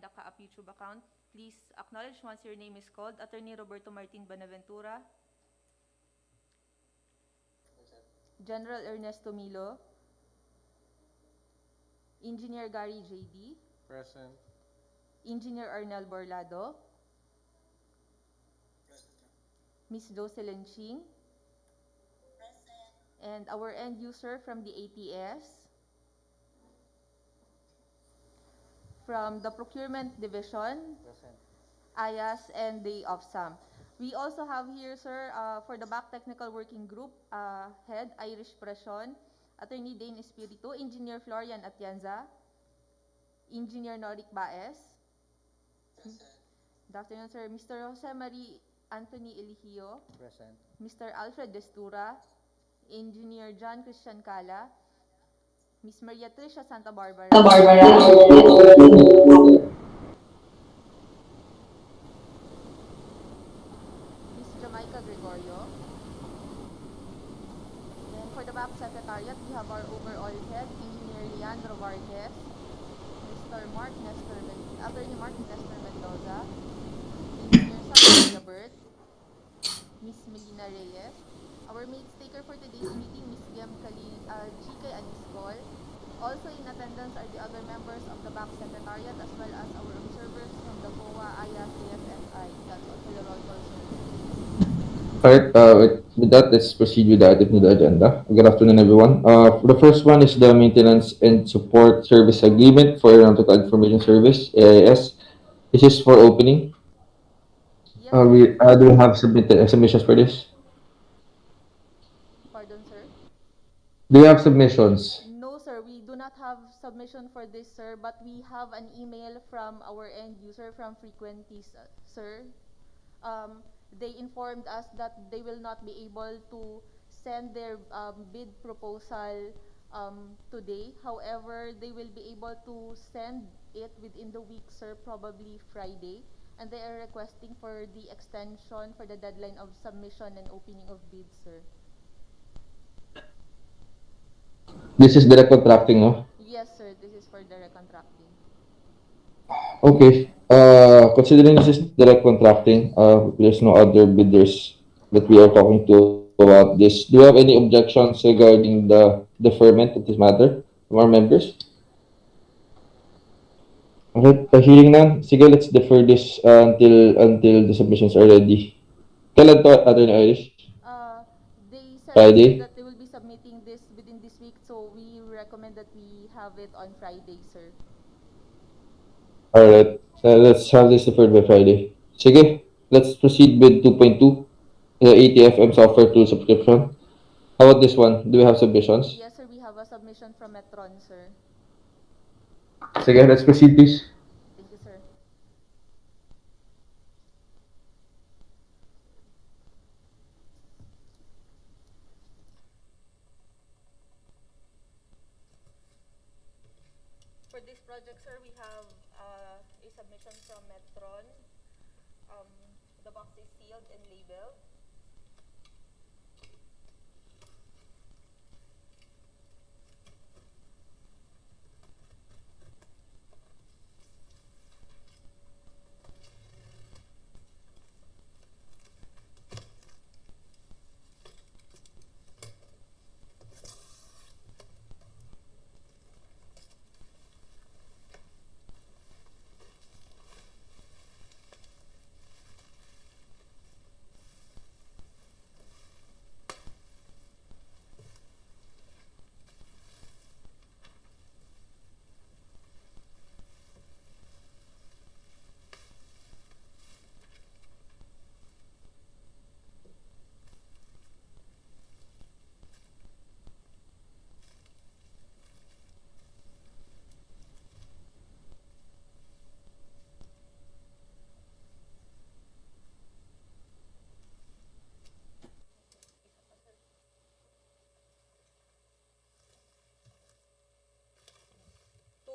the CAAP YouTube account. Please acknowledge once your name is called. Attorney Roberto Martin Bonaventura. General Ernesto Milo. Engineer Gary J.D. Present. Engineer Arnel Borlado. Ms. Jocelyn Ching. And our end user from the ATS. From the Procurement Division. Present. IAS, and the OFSAM. We also have here, sir, for the BAC Technical Working Group, Head Irish Pression, Attorney Dane Espiritu, Engineer Florian Atienza, Engineer Noric Baez. Good afternoon, sir. Mr. Jose Marie Anthony Eligio. Present. Mr. Alfred Destura, Engineer John Christian Cala, Ms. Maria Tricia Santa Barbara. Jamaica Gregorio. Then for the BAC Secretariat, we have our overall head, Engineer Leandro Vargas, Mr. Attorney Mark Nestor Mendoza, Engineer Sandra Gabert, Ms. Melina Reyes. Our maid taker for today's meeting, Ms. GK Aniscol. Also in attendance are the other members of the BAC Secretariat as well as our observers from the COA, IAS, AFFI. That's all for the roll call, sir. Alright, with that, let's proceed with the item to the agenda. Good afternoon, everyone. The first one is the Maintenance and Support Service Agreement for Aeronautical Information Service, AIS. This is for opening. Yes, Do we have submissions for this? Pardon, sir? Do you have submissions? No, sir. We do not have submission for this, sir, but we have an email from our end user from Frequenties, sir. They informed us that they will not be able to send their bid proposal today. However, they will be able to send it within the week, sir, probably Friday. And they are requesting for the extension for the deadline of submission and opening of bids, sir. This is direct contracting, no? Yes, sir. This is for direct contracting. Okay. Considering this is direct contracting, there's no other bidders that we are talking to about this. Do you have any objections regarding the deferment of this matter from our members? Okay, hearing none, sige, let's defer this until the submissions are ready. Kailan to, Attorney Irish? They said Friday? that they will be submitting this within this week, so we recommend that we have it on Friday, sir. Alright, let's have this deferred by Friday. Sige, let's proceed with 2.2, the ATFM software tool subscription. How about this one? Do we have submissions? Yes, sir. We have a submission from Metron, sir. Sige, let's proceed, please. Thank you, sir. For this project, sir, we have a submission from Metron. The box is sealed and labeled.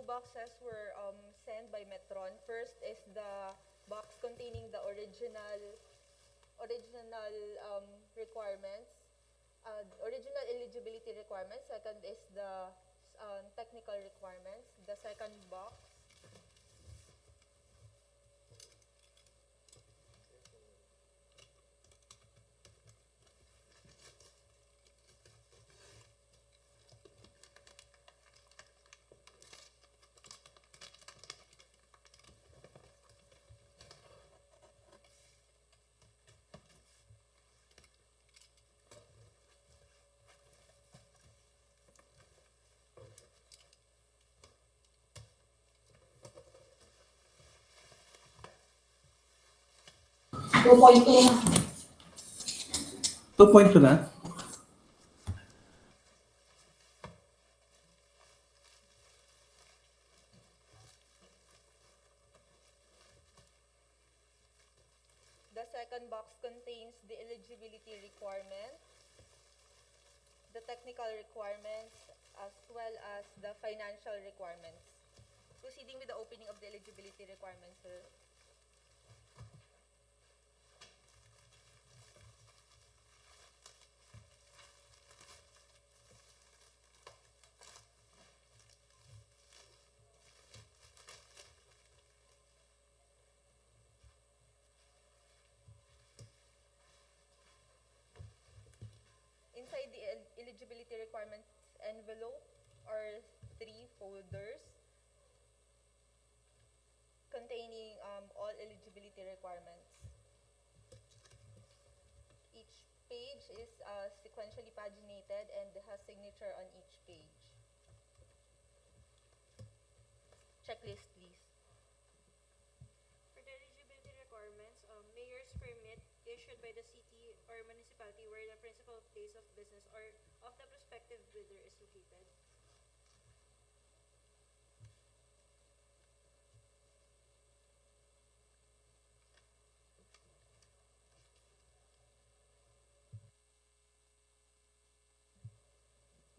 Boxes were sent by Metron. First is the box containing the original requirements, original eligibility requirements. Second is the technical requirements. The second box 2.2. 2.2 na? The second box contains the eligibility requirements, the technical requirements, as well as the financial requirements. Proceeding with the opening of the eligibility requirements, sir. Inside the eligibility requirements envelope are 3 folders containing all eligibility requirements. Each page is sequentially paginated and has signature on each page. Checklist, please. For the eligibility requirements, mayor's permit issued by the city or municipality where the principal place of business or of the prospective bidder is located.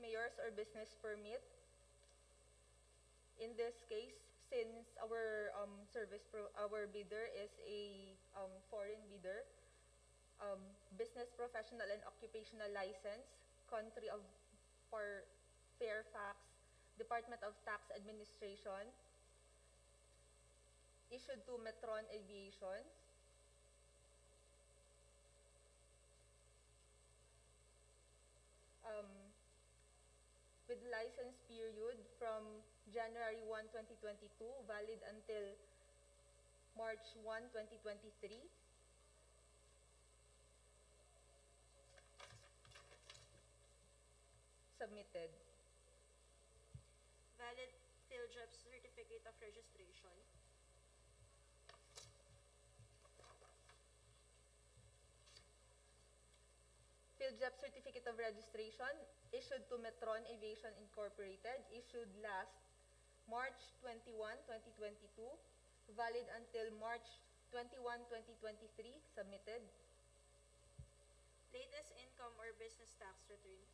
Mayor's or business permit. In this case, since our our bidder is a foreign bidder, business professional and occupational license, country of Fairfax, Department of Tax Administration, issued to Metron Aviation, with license period from January 1, 2022, valid until March 1, 2023. Submitted. Valid PhilJobs certificate of registration. PhilJobs certificate of registration issued to Metron Aviation Incorporated, issued last March 21, 2022, valid until March 21, 2023, submitted. Latest income or business tax return.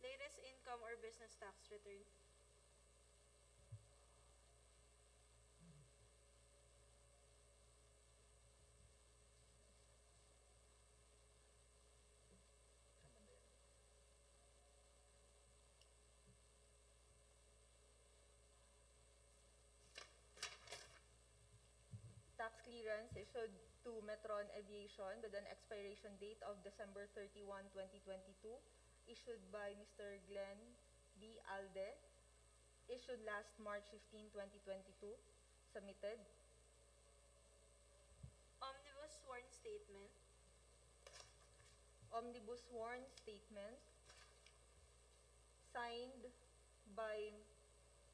Latest income or business tax return. Tax clearance issued to Metron Aviation with an expiration date of December 31, 2022, issued by Mr. Glenn B. Alde, issued last March 15, 2022, submitted. Omnibus sworn statement. Omnibus sworn statement signed by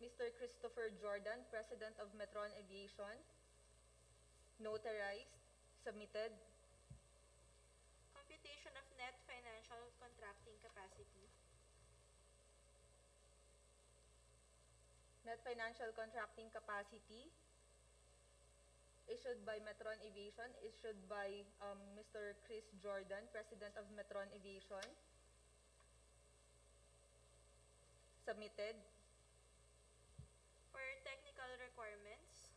Mr. Christopher Jordan, President of Metron Aviation, notarized, submitted. Computation of net financial contracting capacity. Net financial contracting capacity issued by Metron Aviation, issued by Mr. Chris Jordan, President of Metron Aviation, submitted. For technical requirements.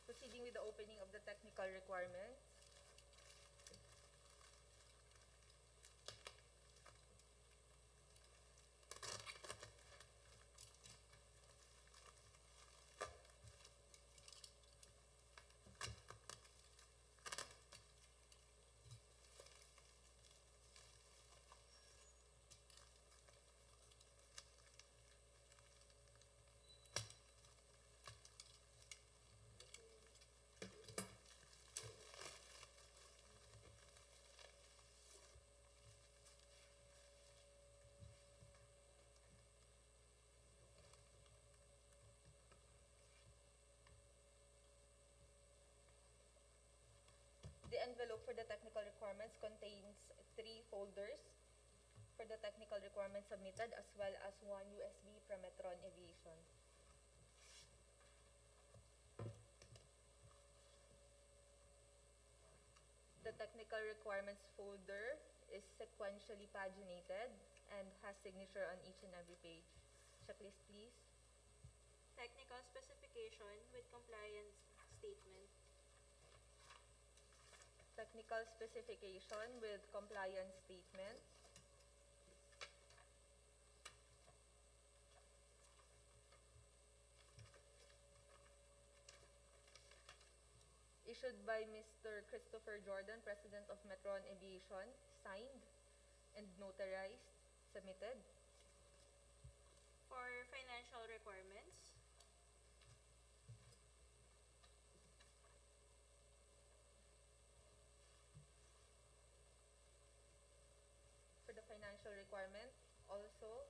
Proceeding with the opening of the technical requirements. The envelope for the technical requirements contains 3 folders for the technical requirements submitted, as well as 1 USB from Metron Aviation. The technical requirements folder is sequentially paginated and has signature on each and every page. Checklist, please. Technical specification with compliance statement. Technical specification with compliance statement. Issued by Mr. Christopher Jordan, President of Metron Aviation, signed and notarized, submitted. For financial requirements. For the financial requirement, also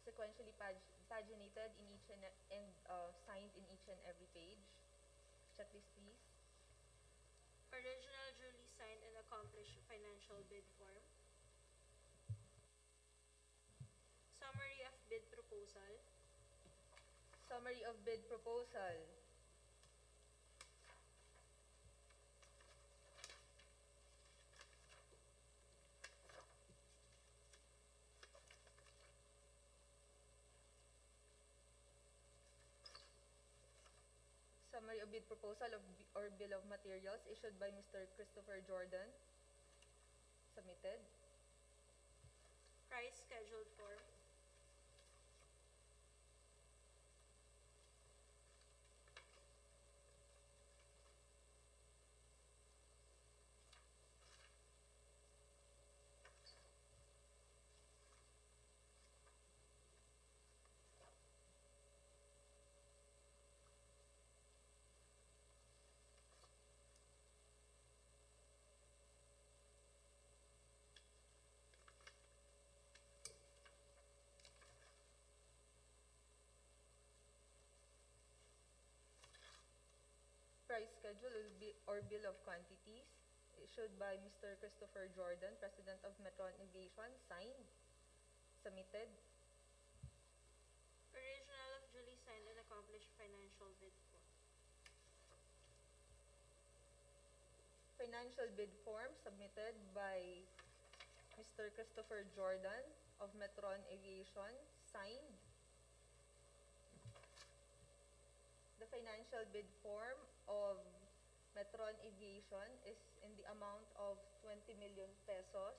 sequentially paginated in each and signed in each and every page. Checklist, please. Original duly signed and accomplished financial bid form. Summary of bid proposal. Summary of bid proposal. Summary of bid proposal or bill of materials issued by Mr. Christopher Jordan, submitted. Price scheduled form. Price schedule or bill of quantities issued by Mr. Christopher Jordan, President of Metron Aviation, signed, submitted. Original of duly signed and accomplished financial bid form. Financial bid form submitted by Mr. Christopher Jordan of Metron Aviation, signed. The financial bid form of Metron Aviation is in the amount of 20 million pesos.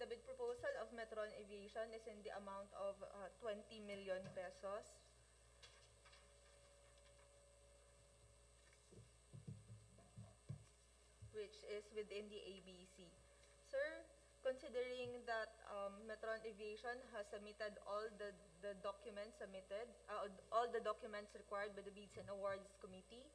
the bid proposal of Metron Aviation is in the amount of 20 million pesos. Which is within the ABC. Sir, considering that Metron Aviation has submitted all the documents all the documents required by the Bids and Awards Committee,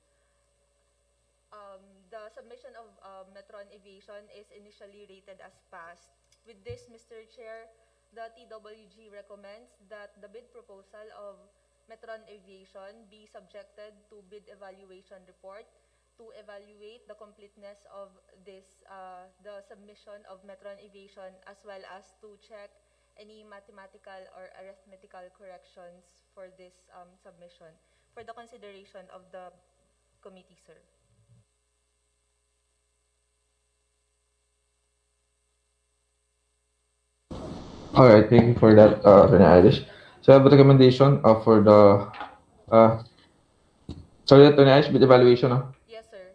the submission of Metron Aviation is initially rated as passed. With this, Mr. Chair, the TWG recommends that the bid proposal of Metron Aviation be subjected to bid evaluation report to evaluate the completeness of the submission of Metron Aviation, as well as to check any mathematical or arithmetical corrections for this submission for the consideration of the committee, sir. All right, thank you for that, Attorney Irish. So I have a recommendation for the sorry, Attorney Irish, bid evaluation. Yes, sir.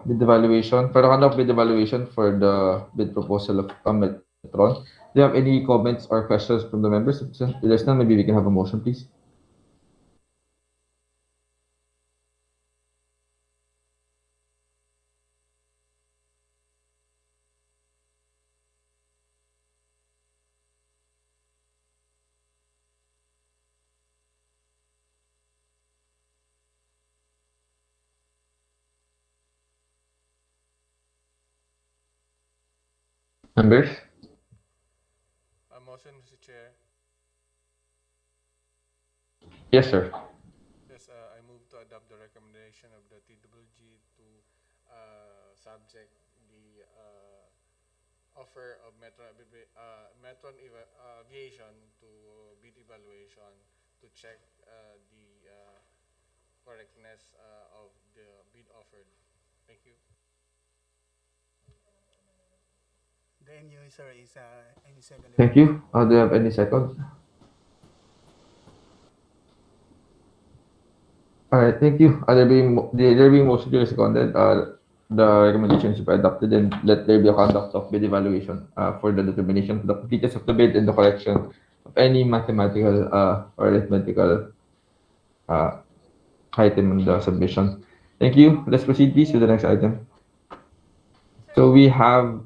Bid evaluation for the conduct bid evaluation for the bid proposal of Metron. Do you have any comments or questions from the members? If there's none, maybe we can have a motion, please. Members? A motion, Mr. Chair. Yes, sir. Yes, I move to adopt the recommendation of the TWG to subject the offer of Aviation to bid evaluation to check the correctness of the bid offered. Thank you. The end user is any second. Thank you. Do you have any second? All right, thank you. There being motion duly seconded, the recommendation is adopted, and let there be a conduct of bid evaluation for the determination of the completeness of the bid and the correction of any mathematical or arithmetical uh, item in the submission. Thank you. Let's proceed, please, to the next item. Sir, So we have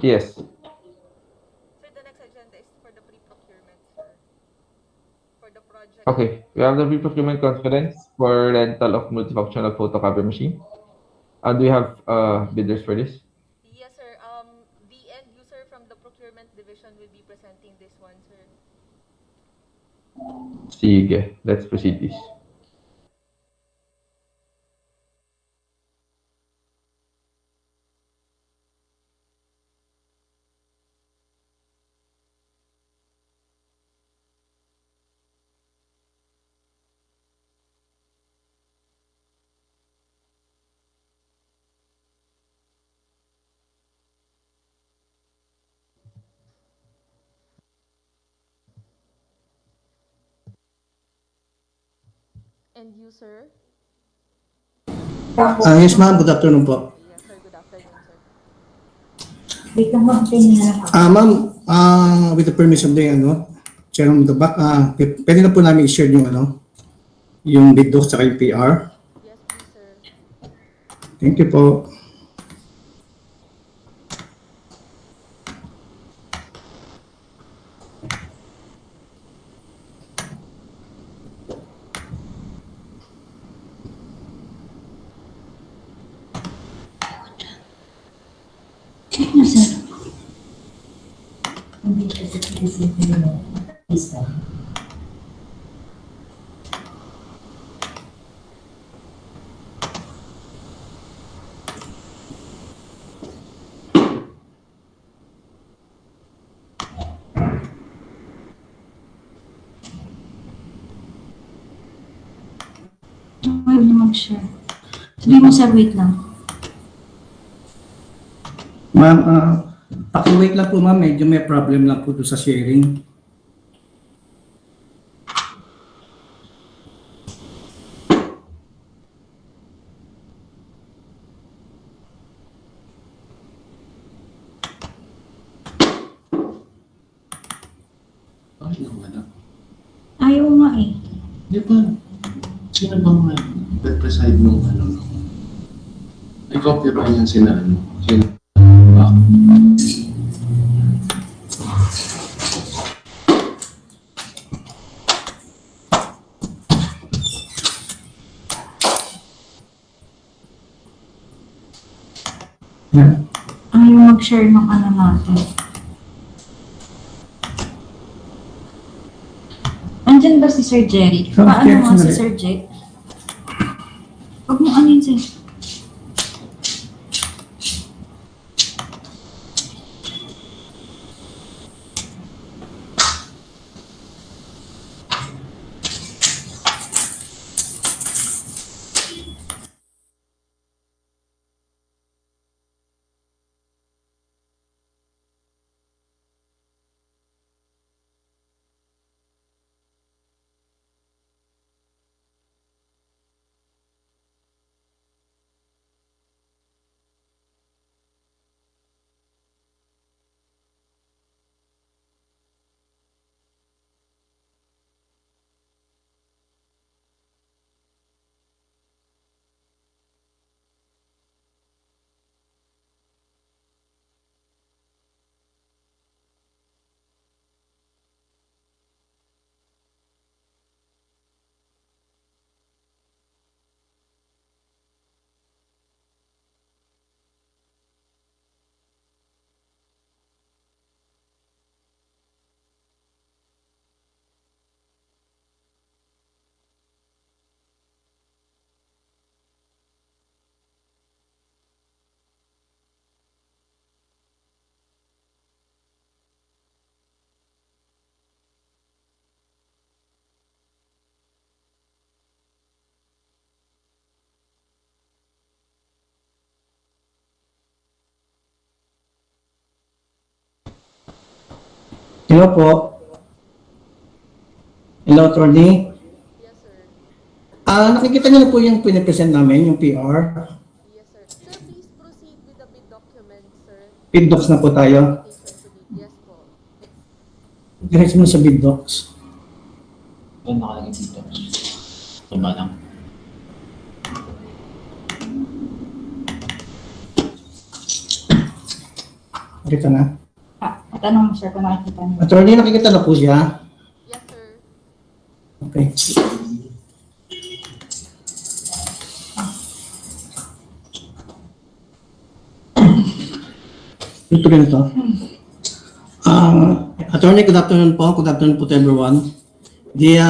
yes. sir, the next agenda is for the pre-procurement, sir. For the project. Okay, we have the pre-procurement conference for rental of multifunctional photocopier machine. Do we have bidders for this? Yes, sir. The end user from the procurement division will be presenting this one, sir. Sige, let's proceed, please. End user. Yes, ma'am. Good afternoon po. Yes, sir. Good afternoon, sir. Ma'am, with the permission of the Chairman of the back, pwede na po namin i-share yung yung bid docs sa yung PR. Yes, please, sir. Thank you po. Check nyo, sir. Huwag na mag-share. Sabi mo, sir, wait lang. Ma'am, paki-wait lang po ma'am. Medyo may problem lang po doon sa sharing. yung ano? Ayaw nga eh. Di ba? Sino bang preside nung ano? May copy ba yan sina ano? Sina BAC? Yeah. Ayaw mag-share ng ano natin. Andyan ba si Sir Jerry? Sir, Paano check nga si sandali. Sir Jerry? Huwag mo ano yun, Sir. Hello po. Hello, attorney. Yes, sir. Nakikita niyo na po yung pinipresent namin, yung PR. Yes, sir. Sir, please proceed with the bid document, sir. Bid docs na po tayo. Invitation to bid. Yes po. Diretso mo sa bid docs. Doon nakalagay dito. Baba lang. Nakita na. Tanong mo, Sir, kung nakikita niyo. Attorney, nakikita na po siya. Yes, sir. Okay. Ito rin ito. Attorney, good afternoon po. Good afternoon po to everyone. The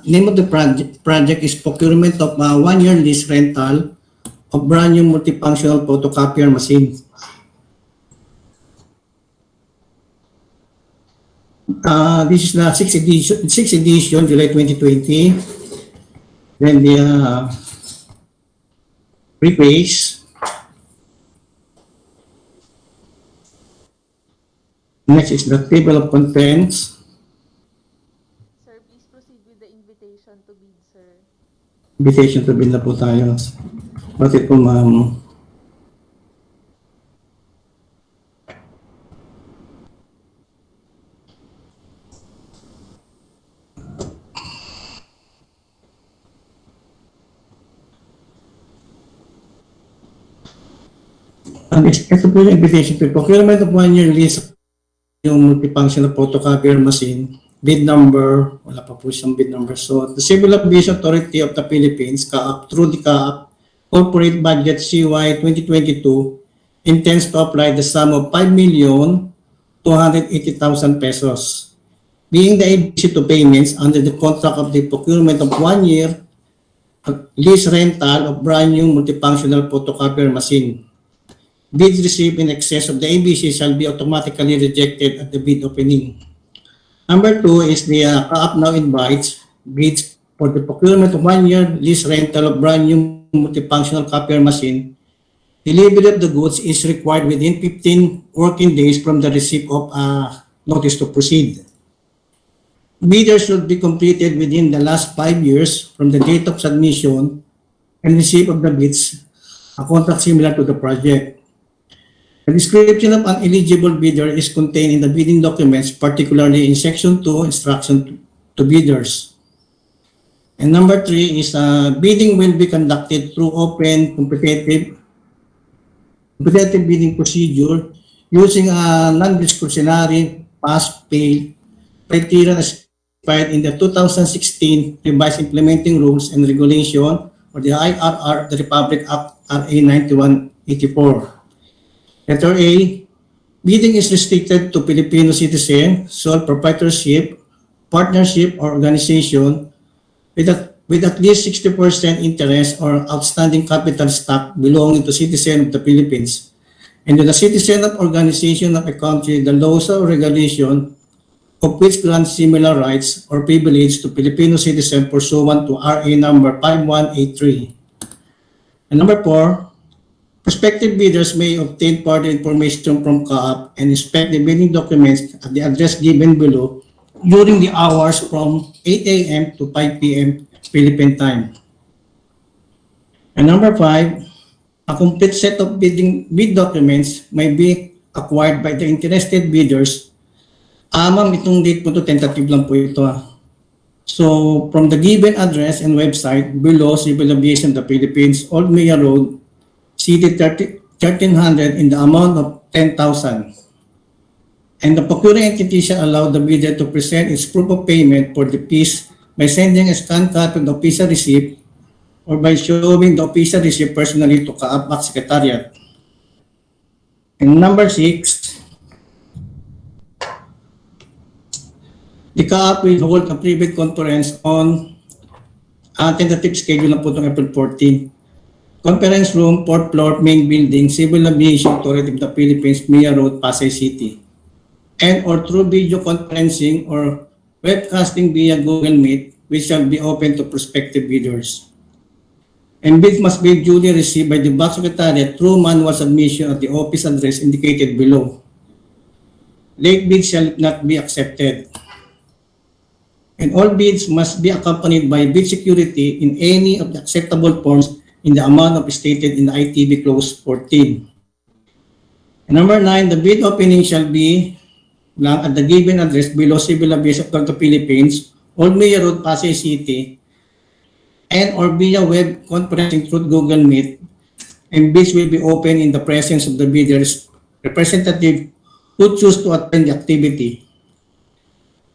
name of the project is procurement of 1-year lease rental of brand new multifunctional photocopier machine. This is the 6th edition, July 2020. Then the preface. Next is the table of contents. Sir, please proceed with the invitation to bid, sir. Invitation to bid na po tayo. Bakit po, ma'am? And ito po yung invitation to procurement of 1-year lease yung multifunctional photocopier machine. Bid number, wala pa po siyang bid number. So, the Civil Aviation Authority of the Philippines, CAAP, through the CAAP, Corporate Budget CY 2022, intends to apply the sum of 5,280,000 pesos, being the ABC to payments under the contract of the procurement of 1-year lease rental of brand new multifunctional photocopier machine. Bids received in excess of the ABC shall be automatically rejected at the bid opening. Number 2 is the CAAP now invites bids for the procurement of 1-year lease rental of brand new multifunctional copier machine. Delivery of the goods is required within 15 working days from the receipt of a notice to proceed. Bidders should be completed within the last 5 years from the date of submission and receipt of the bids, a contract similar to the project. The description of an eligible bidder is contained in the bidding documents, particularly in Section 2, Instruction to Bidders. And number 3 is bidding will be conducted through open competitive bidding procedure using a non-discretionary pass-fail criteria as specified in the 2016 Revised Implementing Rules and Regulation, or the IRR of the Republic Act RA 9184. Letter A, bidding is restricted to Filipino citizen, sole proprietorship, partnership, or organization with at least 60% interest or outstanding capital stock belonging to citizen of the Philippines, and to the citizen of organization of a country, the laws or regulation of which grant similar rights or privilege to Filipino citizen pursuant to RA number 5183. And number 4, prospective bidders may obtain further information from CAAP and inspect the bidding documents at the address given below during the hours from 8 a.m. to 5 p.m. Philippine time. And number 5, a complete set of bid documents may be acquired by the interested bidders. Ma'am, itong date po to tentative lang po ito. So, from the given address and website below, Civil Aviation of the Philippines, Old Maya Road, City 1300 in the amount of 10,000. And the procuring entity shall allow the bidder to present its proof of payment for the fees by sending a scanned copy of the official receipt or by showing the official receipt personally to CAAP Secretariat. And number 6, the CAAP will hold a private conference on tentative schedule na po itong April 14. Conference room, 4th floor, main building, Civil Aviation Authority of the Philippines, Mia Road, Pasay City. And or through video conferencing or webcasting via Google Meet, which shall be open to prospective bidders. And bids must be duly received by the BAC Secretariat through manual submission at the office address indicated below. Late bids shall not be accepted. And all bids must be accompanied by bid security in any of the acceptable forms in the amount of stated in the ITB Clause 14. And number 9, the bid opening shall be at the given address below Civil Aviation of the Philippines, Old Maya Road, Pasay City, and or via web conferencing through Google Meet, and bids will be open in the presence of the bidder's representative who choose to attend the activity.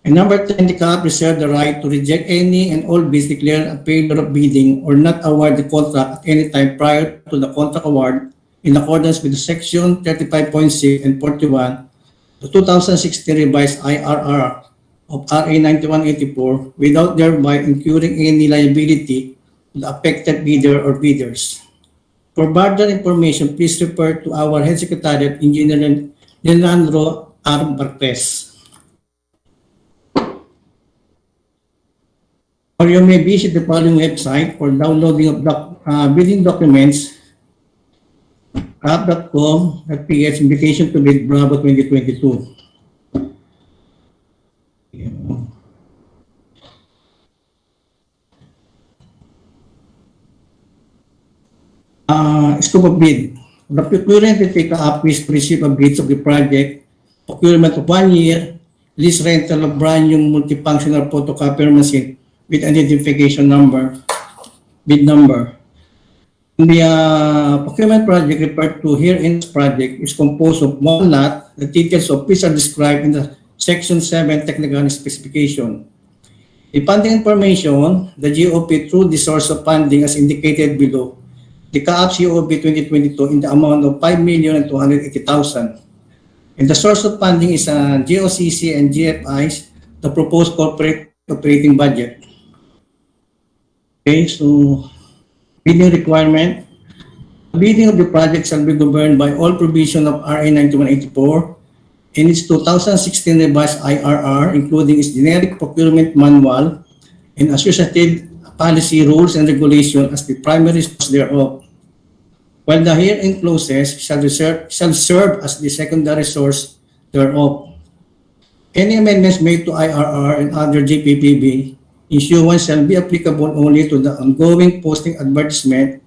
And number 10, the CAAP reserve the right to reject any and all bids declared a failure of bidding or not award the contract at any time prior to the contract award in accordance with Section 35.6 and 41, the 2016 revised IRR of RA 9184 without thereby incurring any liability to the affected bidder or bidders. For further information, please refer to our Head Secretariat, Engineer Leandro R. Bartes. Or you may visit the following website for downloading of bidding documents, caap.com.ph, invitation to bid Bravo 2022. Scope of bid. The procurement will take up with receipt of bids of the project, procurement of 1 year, lease rental of brand new multifunctional photocopier machine with identification number, bid number. The procurement project referred to here in this project is composed of one lot. The details of which are described in the Section 7 Technical Specification. The funding information, the GOP through the source of funding as indicated below, the CAAP COB 2022 in the amount of 5,280,000. And the source of funding is GOCC and GFIs, the proposed corporate operating budget. Okay, so bidding requirement. The bidding of the project shall be governed by all provision of RA 9184 and its 2016 revised IRR, including its generic procurement manual and associated policy, rules, and regulation as the primary source thereof, while the herein clauses shall serve as the secondary source thereof. Any amendments made to IRR and other GPPB issuance shall be applicable only to the ongoing posting advertisement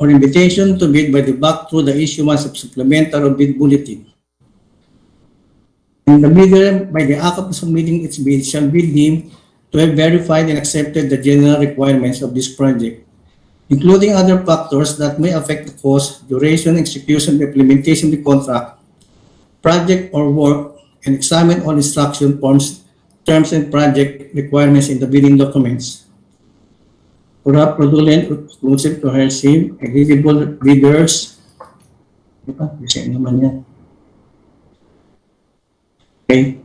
or invitation to bid by the BAC through the issuance of supplemental or bid bulletin. And the bidder by the act of submitting its bid shall be deemed to have verified and accepted the general requirements of this project, including other factors that may affect the cost, duration, execution, and implementation of the contract, project, or work, and examine all instruction forms, terms, and project requirements in the bidding documents. Corrupt, fraudulent, or exclusive to coercive, eligible bidders. Diba? Bisa naman yan. Okay.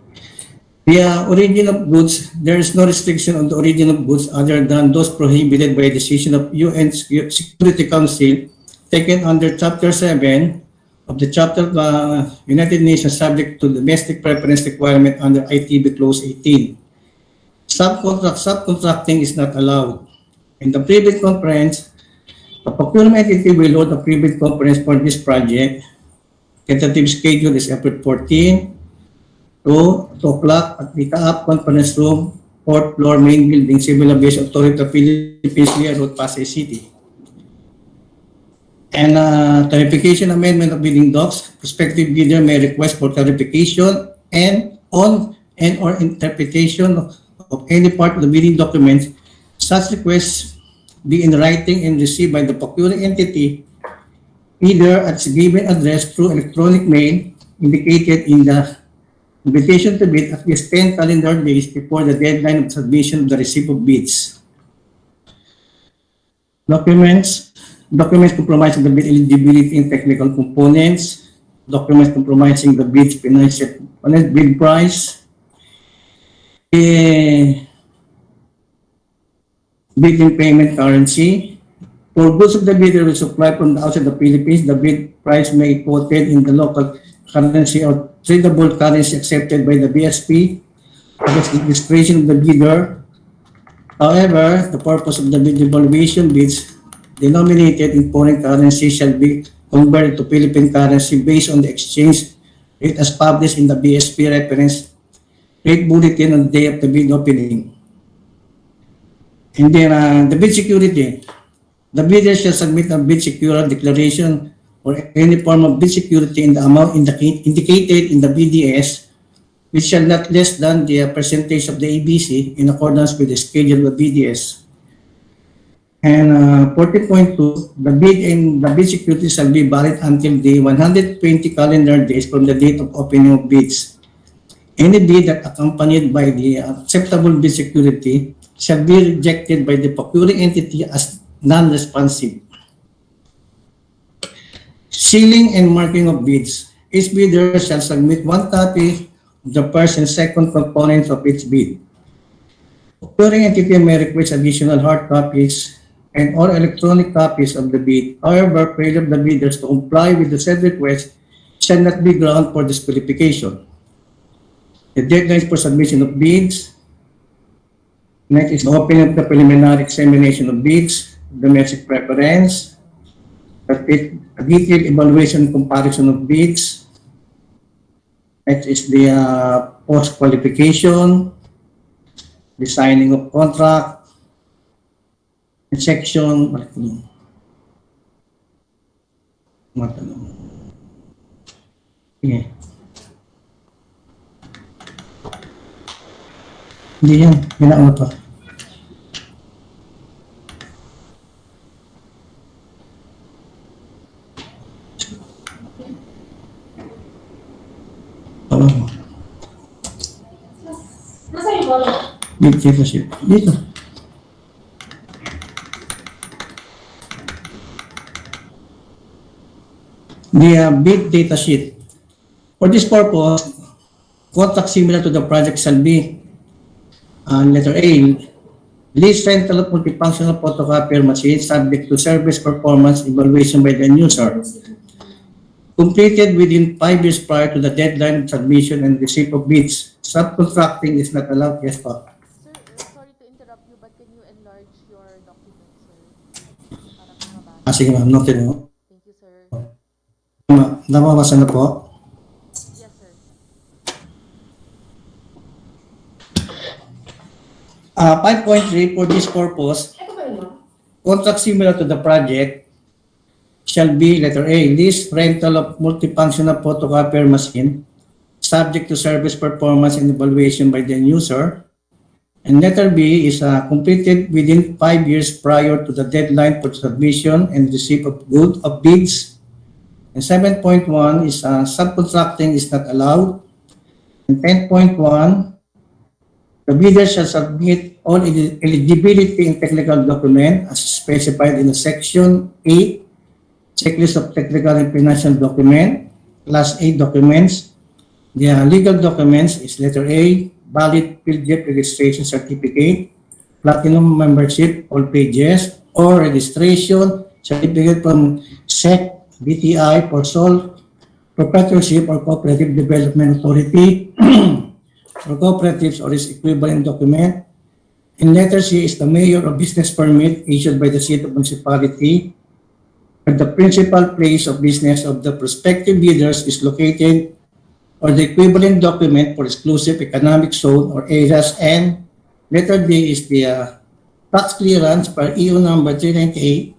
The origin of goods, there is no restriction on the origin of goods other than those prohibited by a decision of UN Security Council taken under Chapter 7 of the Chapter of the United Nations subject to domestic preference requirement under ITB Clause 18. Subcontracting is not allowed. In the pre-bid conference, the procurement entity will hold a pre-bid conference for this project. Tentative schedule is April 14, 2 o'clock at the CAAP Conference Room, 4th floor, main building, Civil Aviation Authority of Philippines, Road, Pasay City. And clarification amendment of bidding docs. Prospective bidder may request for clarification and or interpretation of any part of the bidding documents. Such requests be in writing and received by the procuring entity either at its given address through electronic mail indicated in the invitation to bid at least 10 calendar days before the deadline of submission of the receipt of bids. Documents comprising the bid eligibility and technical components, documents comprising the bid's financial bid price, bidding payment currency. For goods of the bidder will supply from the outside the Philippines, the bid price may be quoted in the local currency or tradable currency accepted by the BSP at the discretion of the bidder. However, the purpose of the bid evaluation bids denominated in foreign currency shall be converted to Philippine currency based on the exchange rate as published in the BSP reference rate bulletin on the day of the bid opening. And then the bid security. The bidder shall submit a bid security declaration or any form of bid security in the amount indicated in the BDS, which shall not less than the percentage of the ABC in accordance with the schedule of the BDS. And 40.2, the bid and the bid security shall be valid until the 120 calendar days from the date of opening of bids. Any bid that accompanied by the acceptable bid security shall be rejected by the procuring entity as non-responsive. Sealing and marking of bids. Each bidder shall submit one copy of the first and second components of each bid. Procuring entity may request additional hard copies and or electronic copies of the bid. However, failure of the bidders to comply with the said request shall not be ground for disqualification. The deadlines for submission of bids. Next is the opening of the preliminary examination of bids, domestic preference, a detailed evaluation and comparison of bids. Next is the post-qualification, the signing of contract, and section, okay. Hindi yan, ginawa pa. Bid data sheet. Dito. The bid data sheet. For this purpose, contract similar to the project shall be letter A, lease rental of multifunctional photocopier machine subject to service performance evaluation by the end user. Completed within 5 years prior to the deadline of submission and receipt of bids. Subcontracting is not allowed. Yes, po. Sir, sorry to interrupt you, but can you enlarge your document, sir? Para mabasa. Sige ma'am, noted mo. Thank you, sir. Namabasa na po. Yes, sir. 5.3, for this purpose, contract similar to the project shall be letter A, lease rental of multifunctional photocopier machine subject to service performance and evaluation by the user. And letter B is completed within 5 years prior to the deadline for submission and receipt of bids. And 7.1 is subcontracting is not allowed. And 10.1, the bidder shall submit all eligibility and technical documents as specified in the Section 8, Checklist of Technical and Financial Document, Class A documents. The legal documents is letter A, valid PhilJet registration certificate, platinum membership, all pages, or registration certificate from SEC, BTI for sole proprietorship or cooperative development authority, or cooperatives or its equivalent document. And letter C is the mayor or business permit issued by the city of municipality where the principal place of business of the prospective bidders is located, or the equivalent document for exclusive economic zone or areas. And letter D is the tax clearance per EU number 398,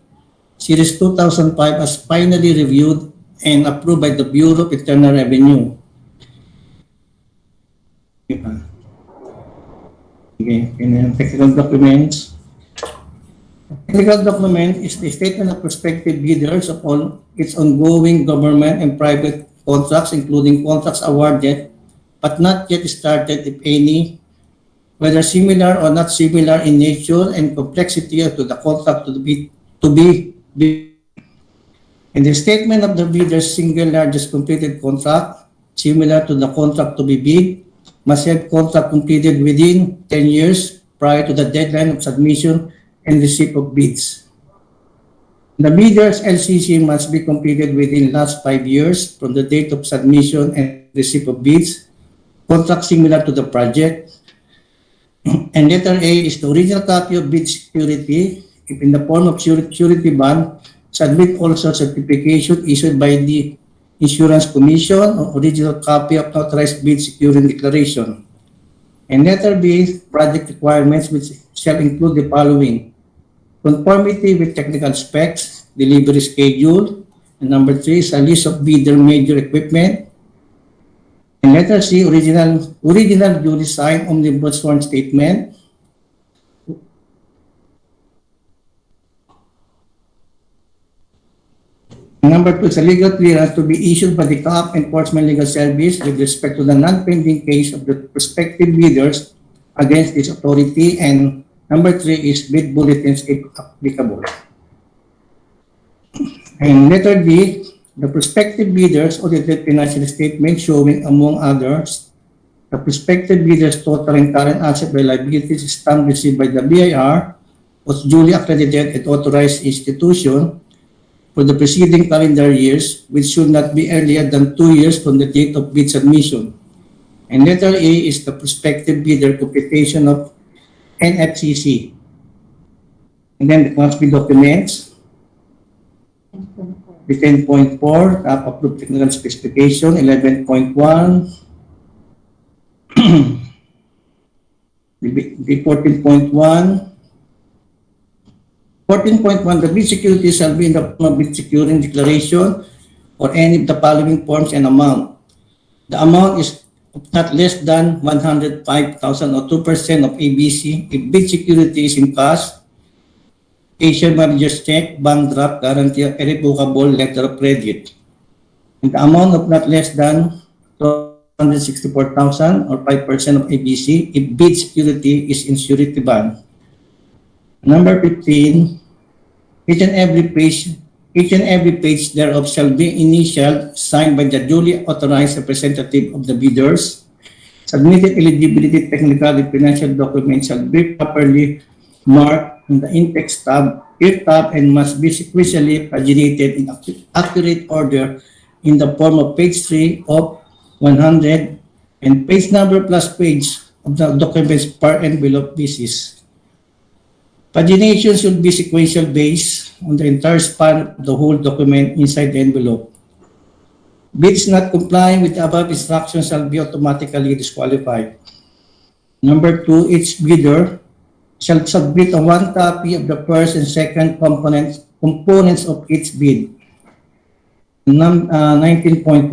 series 2005 as finally reviewed and approved by the Bureau of Internal Revenue. Okay, and technical documents. Technical document is the statement of prospective bidders of all its ongoing government and private contracts, including contracts awarded but not yet started, if any, whether similar or not similar in nature and complexity to the contract to be bid. And the statement of the bidder's single largest completed contract, similar to the contract to be bid, must have contract completed within 10 years prior to the deadline of submission and receipt of bids. The bidder's LCC must be completed within last 5 years from the date of submission and receipt of bids, contract similar to the project. And letter A is the original copy of bid security, if in the form of surety bond, submit also certification issued by the Insurance Commission or original copy of authorized bid security declaration. And letter B, project requirements, which shall include the following: conformity with technical specs, delivery schedule, and number 3 is a list of bidder major equipment. And letter C, original duly signed omnibus sworn statement. Number 2 is a legal clearance to be issued by the CAAP Enforcement Legal Service with respect to the non-pending case of the prospective bidders against this authority. And number 3 is bid bulletins if applicable. And letter D, the prospective bidders audited financial statement showing, among others, the prospective bidders' total and current asset liabilities stamp received by the BIR was duly accredited and authorized institution for the preceding calendar years, which should not be earlier than 2 years from the date of bid submission. And letter A is the prospective bidder computation of NFCC. And then the must be documents. The 10.4, approved technical specification, 11.1, the 14.1, 14.1, the bid security shall be in the form of bid securing declaration or any of the following forms and amount. The amount is not less than 105,000 or 2% of ABC if bid security is in cash, Asian manager's check, bank draft, guarantee of irrevocable letter of credit. And the amount of not less than 264,000 or 5% of ABC if bid security is in surety bond. Number 15, each and every page thereof shall be initialed, signed by the duly authorized representative of the bidders. Submitted eligibility, technical, and financial documents shall be properly marked in the in-text tab, and must be sequentially paginated in accurate order in the form of page 3 of 100 and page number plus page of the documents per envelope basis. Pagination should be sequential based on the entire span of the whole document inside the envelope. Bids not complying with the above instructions shall be automatically disqualified. Number 2, each bidder shall submit a 1 copy of the first and second components of each bid. 19.1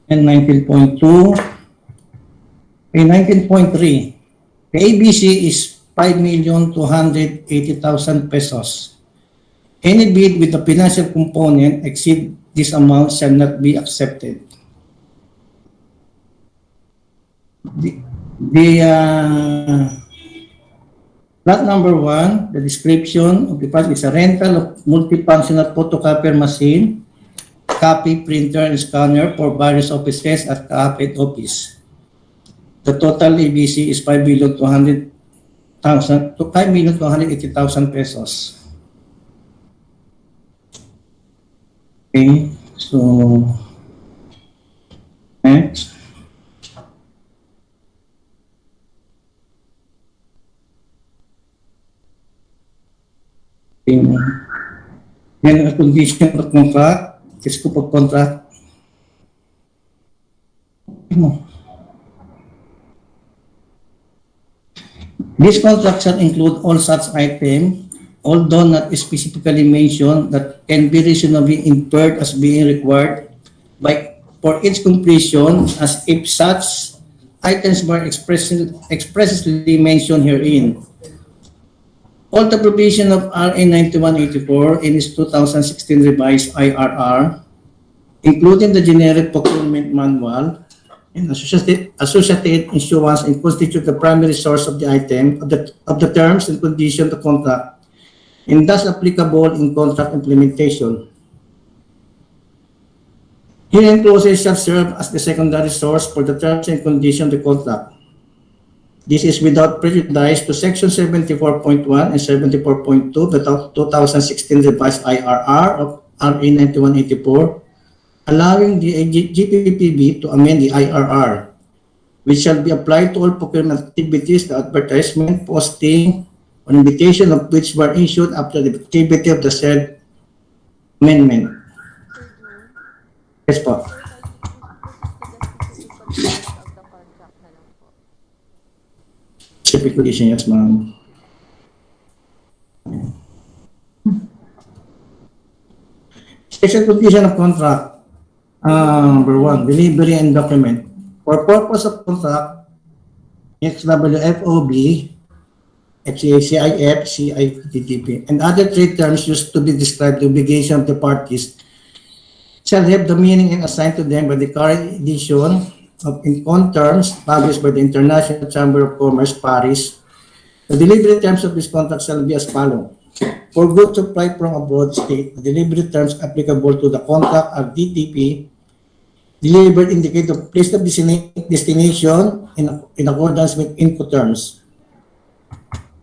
and 19.2. Okay, 19.3. The ABC is 5,280,000 pesos. Any bid with the financial component exceed this amount shall not be accepted. Plot number 1, the description of the project is a rental of multifunctional photocopier machine, copy, printer, and scanner for various offices at CAAP head office. The total ABC is 5,280,000 pesos. Okay, so next. Then a condition of contract, scope of contract. This contract shall include all such items, although not specifically mentioned, that can be reasonably inferred as being required for its completion, as if such items were expressly mentioned herein. All the provision of RA 9184 in its 2016 revised IRR, including the generic procurement manual and associated issuance, and constitute the primary source of the item of the terms and conditions of the contract, and thus applicable in contract implementation. Herein clauses shall serve as the secondary source for the terms and conditions of the contract. This is without prejudice to Section 74.1 and 74.2 of the 2016 revised IRR of RA 9184, allowing the GPPB to amend the IRR, which shall be applied to all procurement activities, the advertisement, posting, or invitation of which were issued after the activity of the said amendment. Yes, po. Specific condition, yes, ma'am. Special condition of contract. Number 1, delivery and document. For purpose of contract, XWFOB, FCACIF, CIPTTP, and other trade terms used to be described the obligation of the parties shall have the meaning and assigned to them by the current edition of Incoterms published by the International Chamber of Commerce, Paris. The delivery terms of this contract shall be as follows. For goods supplied from abroad state, the delivery terms applicable to the contract are DTP, delivered indicate the place of destination in accordance with Incoterms.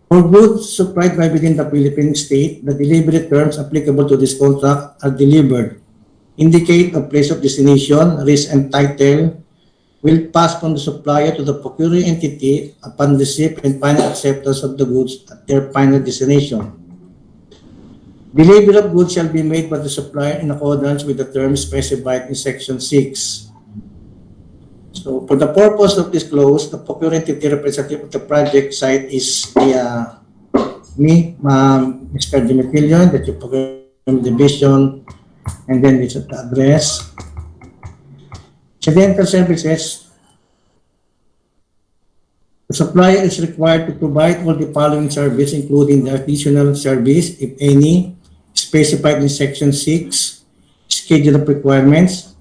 For goods supplied by within the Philippine state, the delivery terms applicable to this contract are delivered, indicate the place of destination, risk and title, will pass from the supplier to the procuring entity upon receipt and final acceptance of the goods at their final destination. Delivery of goods shall be made by the supplier in accordance with the terms specified in Section 6. So, for the purpose of this clause, the procuring entity representative of the project site is me, Mr. Dimitillion, the Chief Procurement Division, and then it's at the address. Incidental services. The supplier is required to provide all the following service, including the additional service, if any, specified in Section 6, Schedule of Requirements.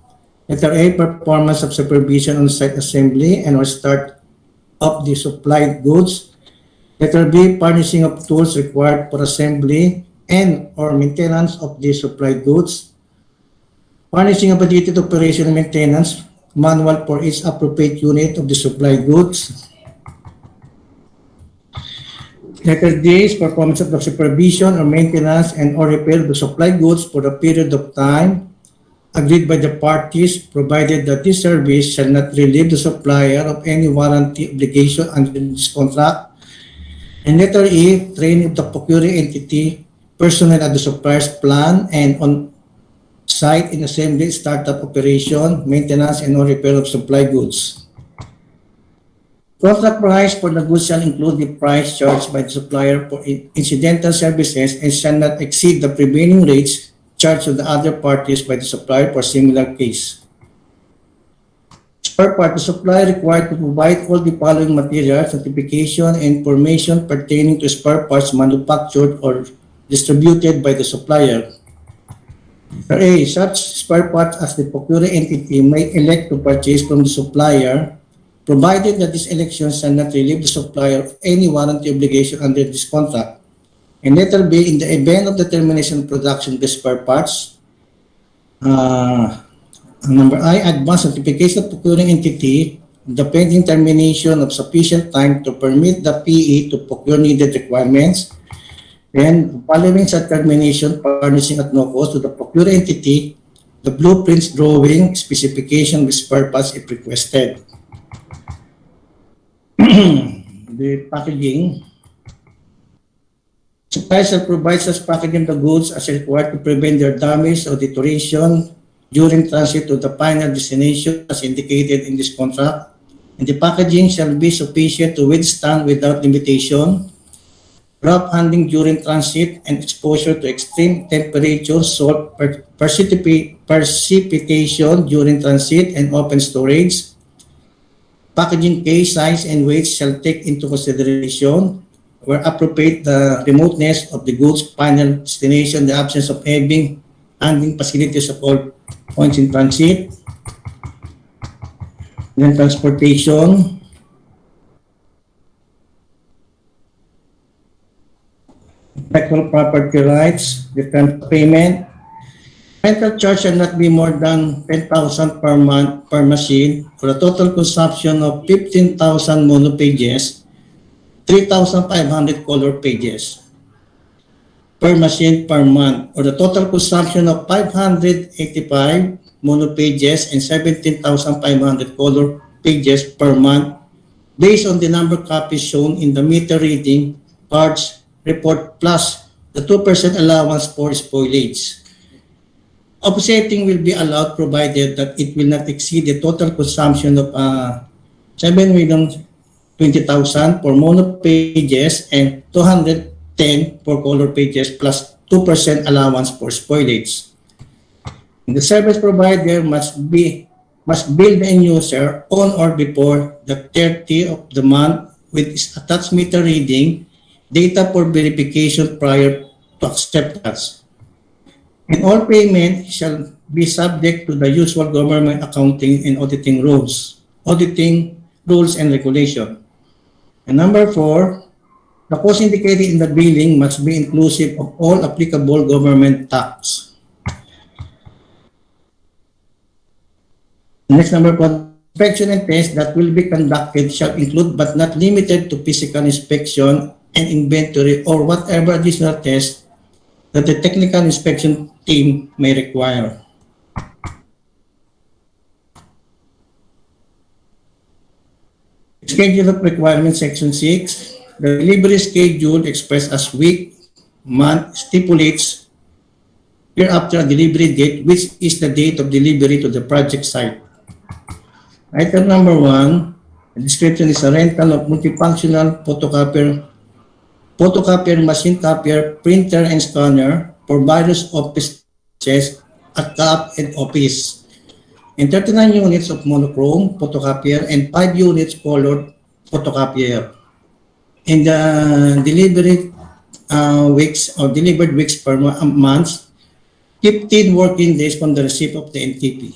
Letter A, performance of supervision on site assembly and or start of the supplied goods. Letter B, furnishing of tools required for assembly and or maintenance of the supplied goods. Furnishing of budgeted operation and maintenance manual for each appropriate unit of the supplied goods. Letter D is performance of the supervision or maintenance and or repair of the supplied goods for the period of time agreed by the parties, provided that this service shall not relieve the supplier of any warranty obligation under this contract. And letter E, training of the procuring entity, personnel at the supplier's plan and on site in assembly, startup operation, maintenance, and or repair of supply goods. Contract price for the goods shall include the price charged by the supplier for incidental services and shall not exceed the prevailing rates charged to the other parties by the supplier for similar case. Spare part, the supplier required to provide all the following materials, certification, and information pertaining to spare parts manufactured or distributed by the supplier. A. Such spare parts as the procuring entity may elect to purchase from the supplier, provided that these elections shall not relieve the supplier of any warranty obligation under this contract. And letter B, in the event of the termination of production of the spare parts, number I, advance certification of procuring entity, the pending termination of sufficient time to permit the PE to procure needed requirements. Then, following such termination, furnishing at no cost to the procuring entity the blueprints, drawing, specification with spare parts if requested. The packaging. Supplier shall provide such packaging of the goods as required to prevent their damage or deterioration during transit to the final destination as indicated in this contract. And the packaging shall be sufficient to withstand without limitation rough handling during transit and exposure to extreme temperature, salt, precipitation during transit and open storage. Packaging case size and weight shall take into consideration, where appropriate, the remoteness of the goods final destination, the absence of heavy handling facilities of all points in transit, then transportation, intellectual property rights, return payment. Rental charge shall not be more than 10,000 per month per machine for a total consumption of 15,000 mono pages, 3,500 color pages per machine per month, or the total consumption of 585 mono pages and 17,500 color pages per month based on the number of copies shown in the meter reading cards report plus the 2% allowance for spoilage. Offsetting will be allowed provided that it will not exceed the total consumption of 7,020,000 for mono pages and 210 for color pages plus 2% allowance for spoilage. And the service provider must bill the end user on or before the 30th of the month with its attached meter reading data for verification prior to acceptance. And all payment shall be subject to the usual government accounting and auditing rules and regulation. And number 4, the cost indicated in the billing must be inclusive of all applicable government tax. Next, number 4, inspection and test that will be conducted shall include but not limited to physical inspection and inventory or whatever additional tests that the technical inspection team may require. Schedule of requirements, section 6. The delivery schedule expressed as week, month stipulates hereafter a delivery date, which is the date of delivery to the project site. Item number 1, the description is a rental of multifunctional photocopier, machine copier, printer, and scanner for various offices at CAAP and office, and 39 units of monochrome photocopier and 5 units colored photocopier. In the delivered weeks per month, 15 working days from the receipt of the NTP.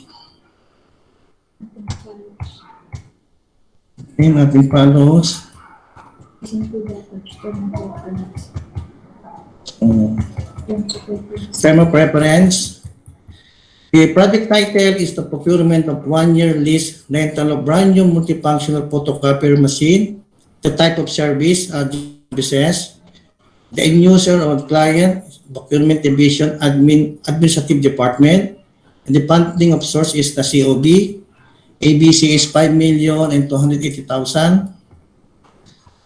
Okay, nothing follows. Term of preference. The project title is the procurement of 1-year lease rental of brand new multifunctional photocopier machine. The type of service, services. The end user or client, procurement division, administrative department. And the funding of source is the COB. ABC is 5,280,000.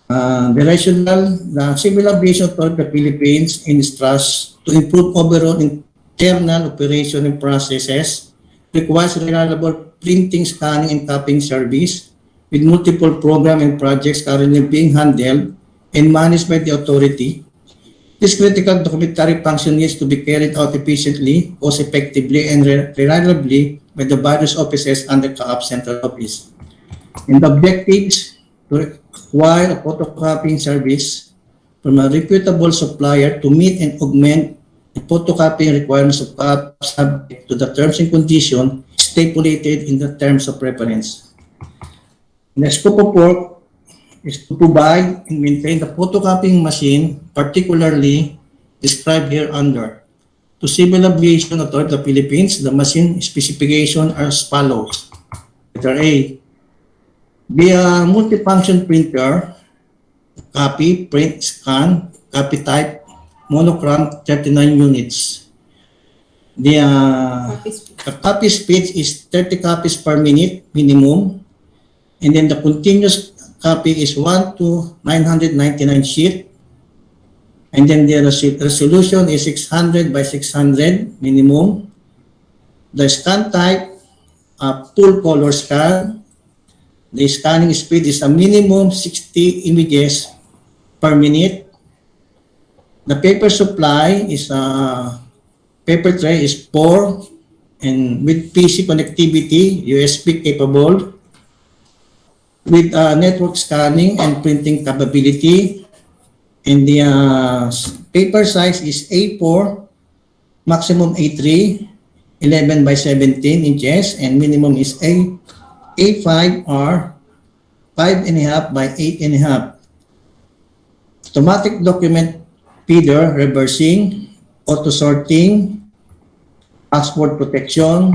The Civil Aviation Authority of the Philippines in trust to improve overall internal operation and processes requires reliable printing, scanning, and copying service with multiple programs and projects currently being handled and managed by the authority. This critical documentary function needs to be carried out efficiently, cost-effectively, and reliably by the various offices under CAAP Central Office. And the objectives to acquire a photocopying service from a reputable supplier to meet and augment the photocopying requirements of CAAP subject to the terms and conditions stipulated in the terms of reference. The scope of work is to provide and maintain the photocopying machine, particularly described here under. To Civil Aviation Authority of the Philippines, the machine specification are as follows. Letter A, be a multifunction printer, copy, print, scan, copy type, monochrom 39 units. The copy speed is 30 copies per minute minimum, and then the continuous copy is 1 to 999 sheet, and then the resolution is 600 by 600 minimum. The scan type, full color scan. The scanning speed is a minimum 60 images per minute. The paper supply is paper tray is 4 and with PC connectivity, USB capable, with network scanning and printing capability. And the paper size is A4, maximum A3, 11 by 17 inches, and minimum is A5 or 5.5 by 8.5. Automatic document feeder, reversing, auto sorting, passport protection.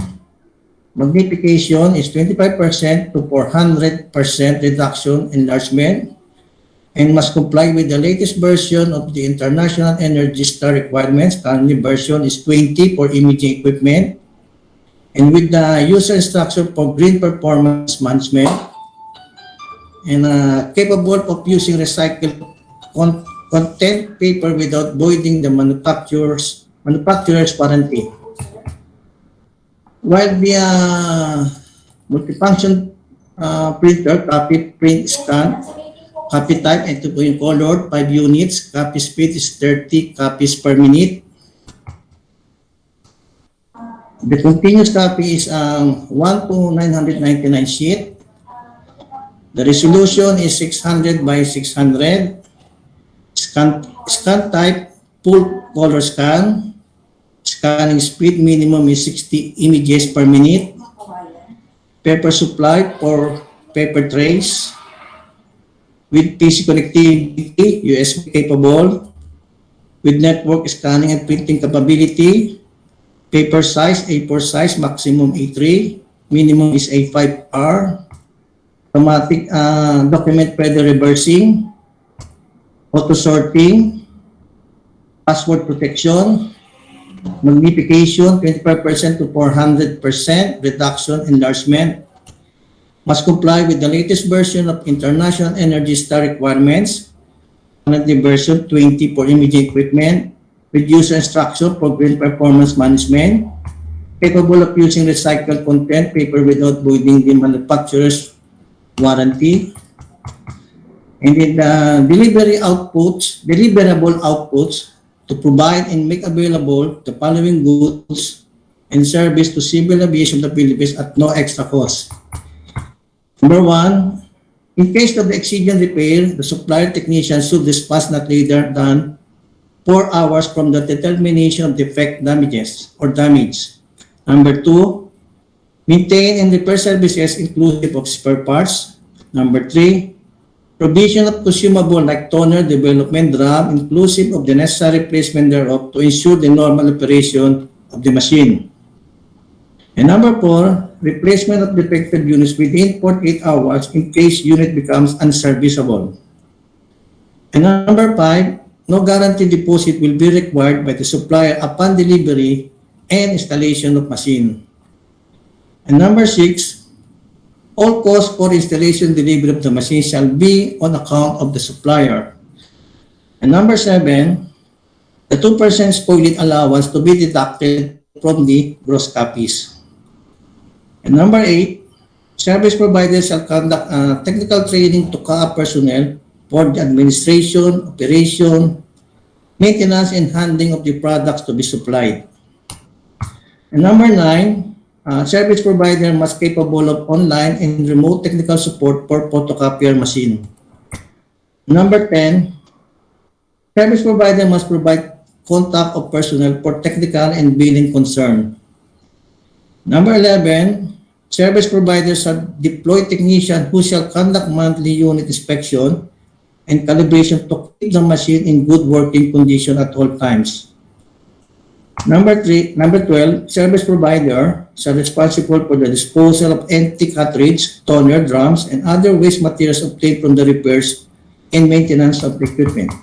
Magnification is 25% to 400% reduction enlargement, and must comply with the latest version of the International Energy Star requirements. Currently version is 20 for imaging equipment, and with the user instruction for green performance management, and capable of using recycled content paper without voiding the manufacturer's warranty. While the multifunction printer, copy, print, scan, copy type, and to be colored 5 units, copy speed is 30 copies per minute. The continuous copy is 1 to 999 sheet. The resolution is 600 by 600. Scan type, full color scan. Scanning speed minimum is 60 images per minute. Paper supply for paper trays with PC connectivity, USB capable, with network scanning and printing capability. Paper size, A4 size, maximum A3, minimum is A5R. Automatic document feeder reversing, auto sorting, password protection, magnification 25% to 400% reduction enlargement. Must comply with the latest version of International Energy Star requirements. Currently version 20 for imaging equipment, with user instruction for green performance management. Capable of using recycled content paper without voiding the manufacturer's warranty. And in the deliverable outputs, to provide and make available the following goods and service to Civil Aviation of the Philippines at no extra cost. Number 1, in case of the exigent repair, the supplier technician should dispatch not later than 4 hours from the determination of defect damage. Number 2, maintain and repair services inclusive of spare parts. Number 3, provision of consumable like toner, development drum, inclusive of the necessary placement thereof to ensure the normal operation of the machine. And number 4, replacement of defective units within 48 hours in case unit becomes unserviceable. And number 5, no guarantee deposit will be required by the supplier upon delivery and installation of machine. And number 6, all costs for installation and delivery of the machine shall be on account of the supplier. And number 7, the 2% spoilage allowance to be deducted from the gross copies. And number 8, service providers shall conduct technical training to CAAP personnel for the administration, operation, maintenance and handling of the products to be supplied. And number 9, service provider must capable of online and remote technical support for photocopier machine. Number 10, service provider must provide contact of personnel for technical and billing concern. Number 11, service providers shall deploy technicians who shall conduct monthly unit inspection and calibration to keep the machine in good working condition at all times. Number 12, service provider shall responsible for the disposal of empty cartridge, toner, drums, and other waste materials obtained from the repairs and maintenance of the equipment.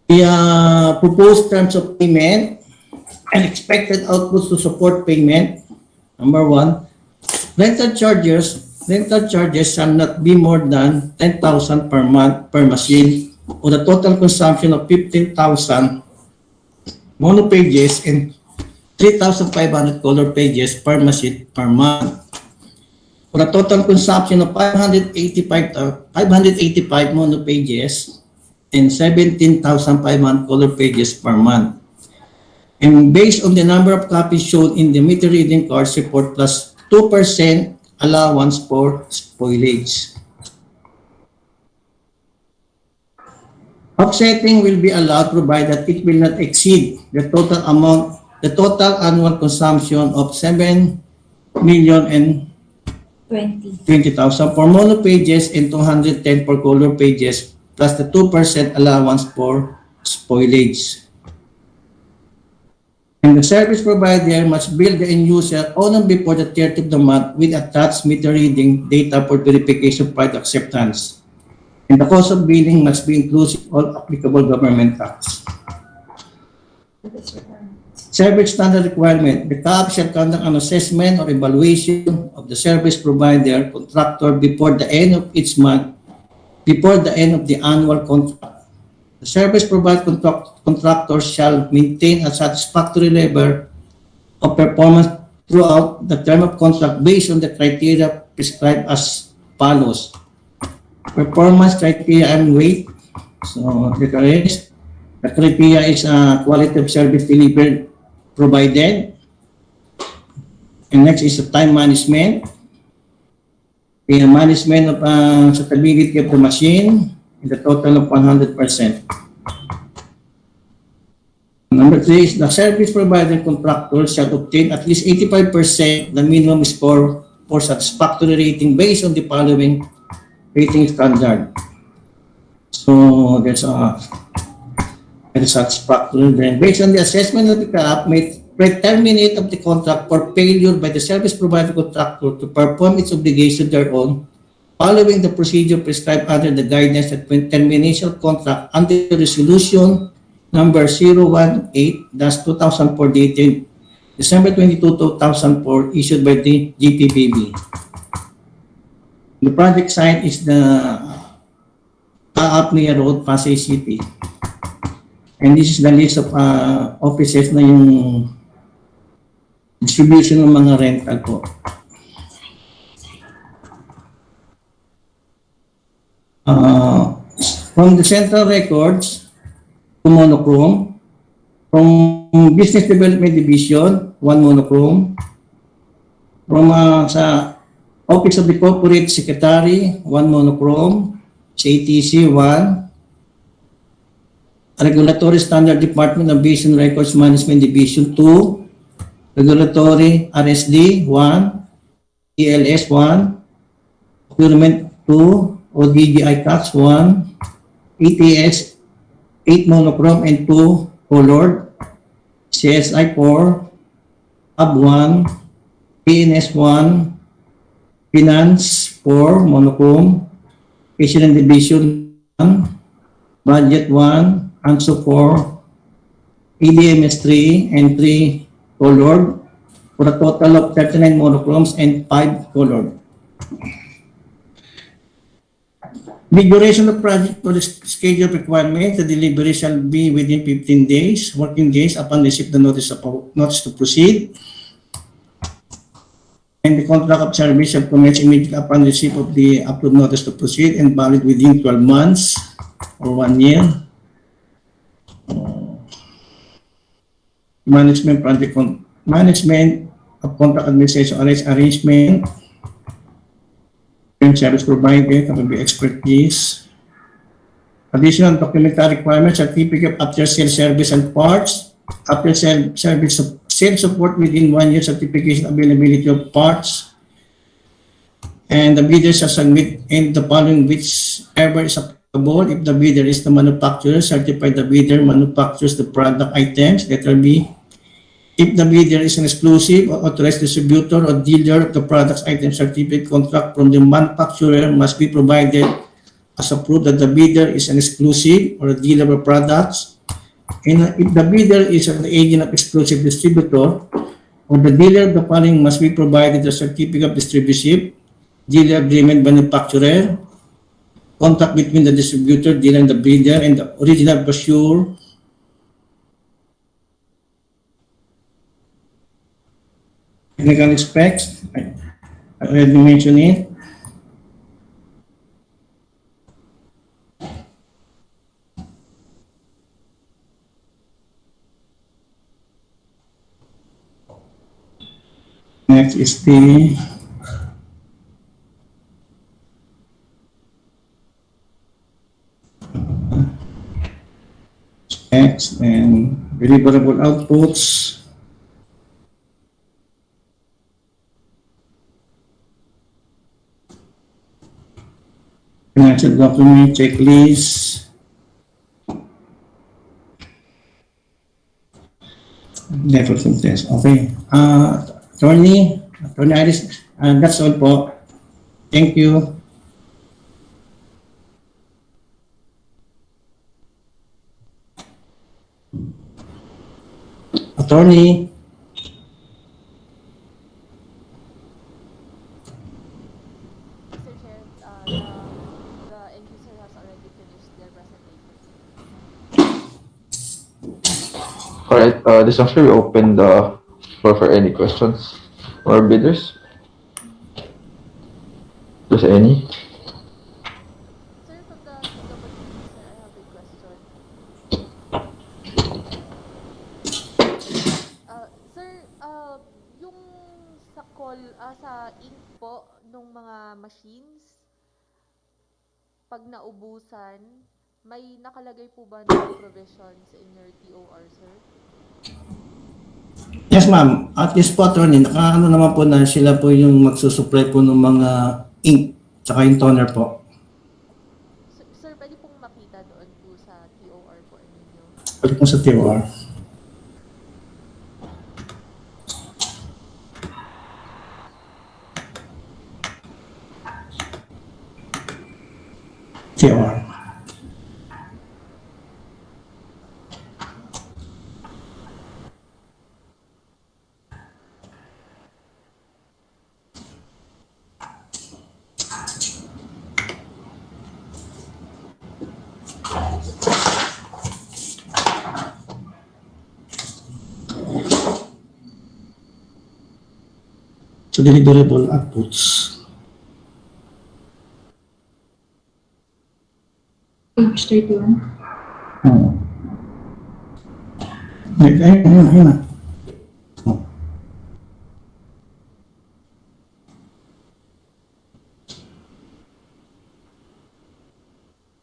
The proposed terms of payment and expected outputs to support payment. Number 1, rental charges shall not be more than 10,000 per month per machine, with a total consumption of 15,000 mono pages and 3,500 color pages per machine per month, for a total consumption of 585 mono pages and 17,500 color pages per month. And based on the number of copies shown in the meter reading cards report plus 2% allowance for spoilage. Offsetting will be allowed provided it will not exceed the total annual consumption of 7,020,000 for mono pages and 210 for color pages, plus the 2% allowance for spoilage. And the service provider must bill the end user on and before the 30th of the month with attached meter reading data for verification prior to acceptance. And the cost of billing must be inclusive of all applicable government tax. Service standard requirement. The CAAP shall conduct an assessment or evaluation of the service provider contractor before the end of each month, before the end of the annual contract. The service provider contractor shall maintain a satisfactory level of performance throughout the term of contract based on the criteria prescribed as follows. Performance criteria and weight. So the criteria is quality of service delivered provided. And next is the time management. The management of stability of the machine in the total of 100%. Number 3 is the service provider contractor shall obtain at least 85% the minimum score for satisfactory rating based on the following rating standard. So that's satisfactory. Then based on the assessment of the CAAP, may terminate of the contract for failure by the service provider contractor to perform its obligation thereon, following the procedure prescribed under the guidance at termination of contract under Resolution Number 018-2004 dated December 22, 2004, issued by the GPPB. The project site is the CAAP Mia Road, Pasay City. And this is the list of offices na yung distribution ng mga rental po. From the central records to monochrome, from business development division, 1 monochrome, from sa office of the corporate secretary, 1 monochrome, CATC 1, regulatory standard department of Basin Records Management Division 2, regulatory RSD 1, ELS 1, procurement 2, ODGI tax 1, ETS 8 monochrome and 2 colored, CSI 4, HUB 1, PNS 1, Finance 4 monochrome, Asian Division 1, Budget 1, ANSO 4, EDMS 3, and 3 colored, for a total of 39 monochromes and 5 colored. The duration of project for the schedule requirement, the delivery shall be within 15 days, working days upon receipt the notice to proceed. And the contract of service shall commence immediately upon receipt of the approved notice to proceed and valid within 12 months. for 1 year. Management of contract administration arrangement, service provided, capability expertise, additional documentary requirements, certificate of after sales service and parts, after service sales support within 1 year, certification availability of parts, and the bidder shall submit in the following whichever is applicable. If the bidder is the manufacturer, certify the bidder manufactures the product items. Letter B. If the bidder is an exclusive or authorized distributor or dealer of the products item, certificate contract from the manufacturer must be provided as a proof that the bidder is an exclusive or a dealer of products. And if the bidder is an agent of exclusive distributor or the dealer, the following must be provided: a certificate of distributorship, dealer agreement manufacturer, contract between the distributor, dealer, and the bidder, and the original brochure, technical specs. I already mentioned it. Next is the specs and deliverable outputs. Financial document checklist. Level of test. Okay. Attorney Iris, that's all po. Thank you. Attorney. Mr. Chair, the end user has already finished their presentation. All right, this actually we open the floor for any questions or bidders. If there's any. Sir, from the TWG, sir, I have a question. Sir, yung sa sa ink po nung mga machines, pag naubusan, may nakalagay po ba na provisions in your TOR, sir? Yes, ma'am. At least po, attorney, nakaano naman po na sila po yung magsusupply po ng mga ink tsaka yung toner po. Sir, pwede pong makita doon po sa TOR po ninyo. Pwede po sa TOR. TOR. So deliverable outputs. Page 31. Ayun na.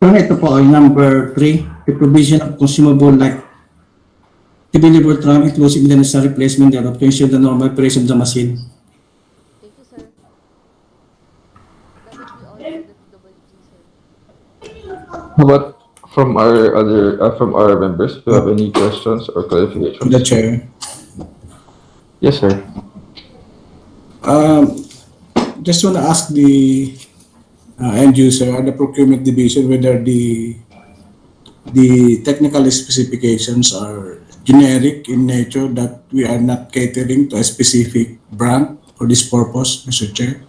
Pero ito po ay number 3, the provision of consumable like to be delivered from inclusive the necessary replacement thereof to ensure the normal operation of the machine. Thank you, sir. That would be all for the TWG, sir. How about from our members? Do you have any questions or clarifications? The chair. Yes, sir. Just want to ask the end user or the procurement division whether the technical specifications are generic in nature, that we are not catering to a specific brand for this purpose, Mr. Chair.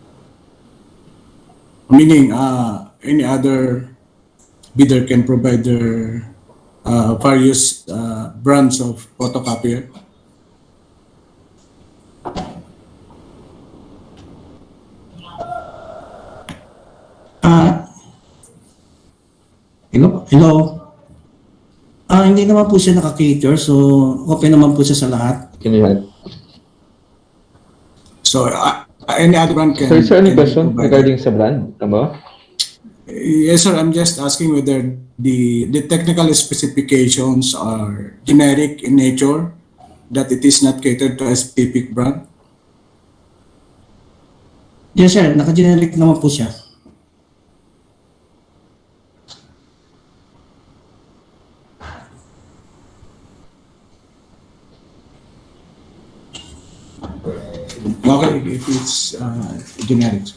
Meaning, any other bidder can provide their various brands of photocopier. Hello? Hello? Hindi naman po siya naka-cater, so open naman po siya sa lahat. Can you help? So, any other brand can... Sir, is there any can be question provided. regarding sa brand? Tama? Yes, sir. I'm just asking whether the technical specifications are generic in nature, that it is not catered to a specific brand. Yes, sir. Naka-generic naman po siya. Okay, if it's generic.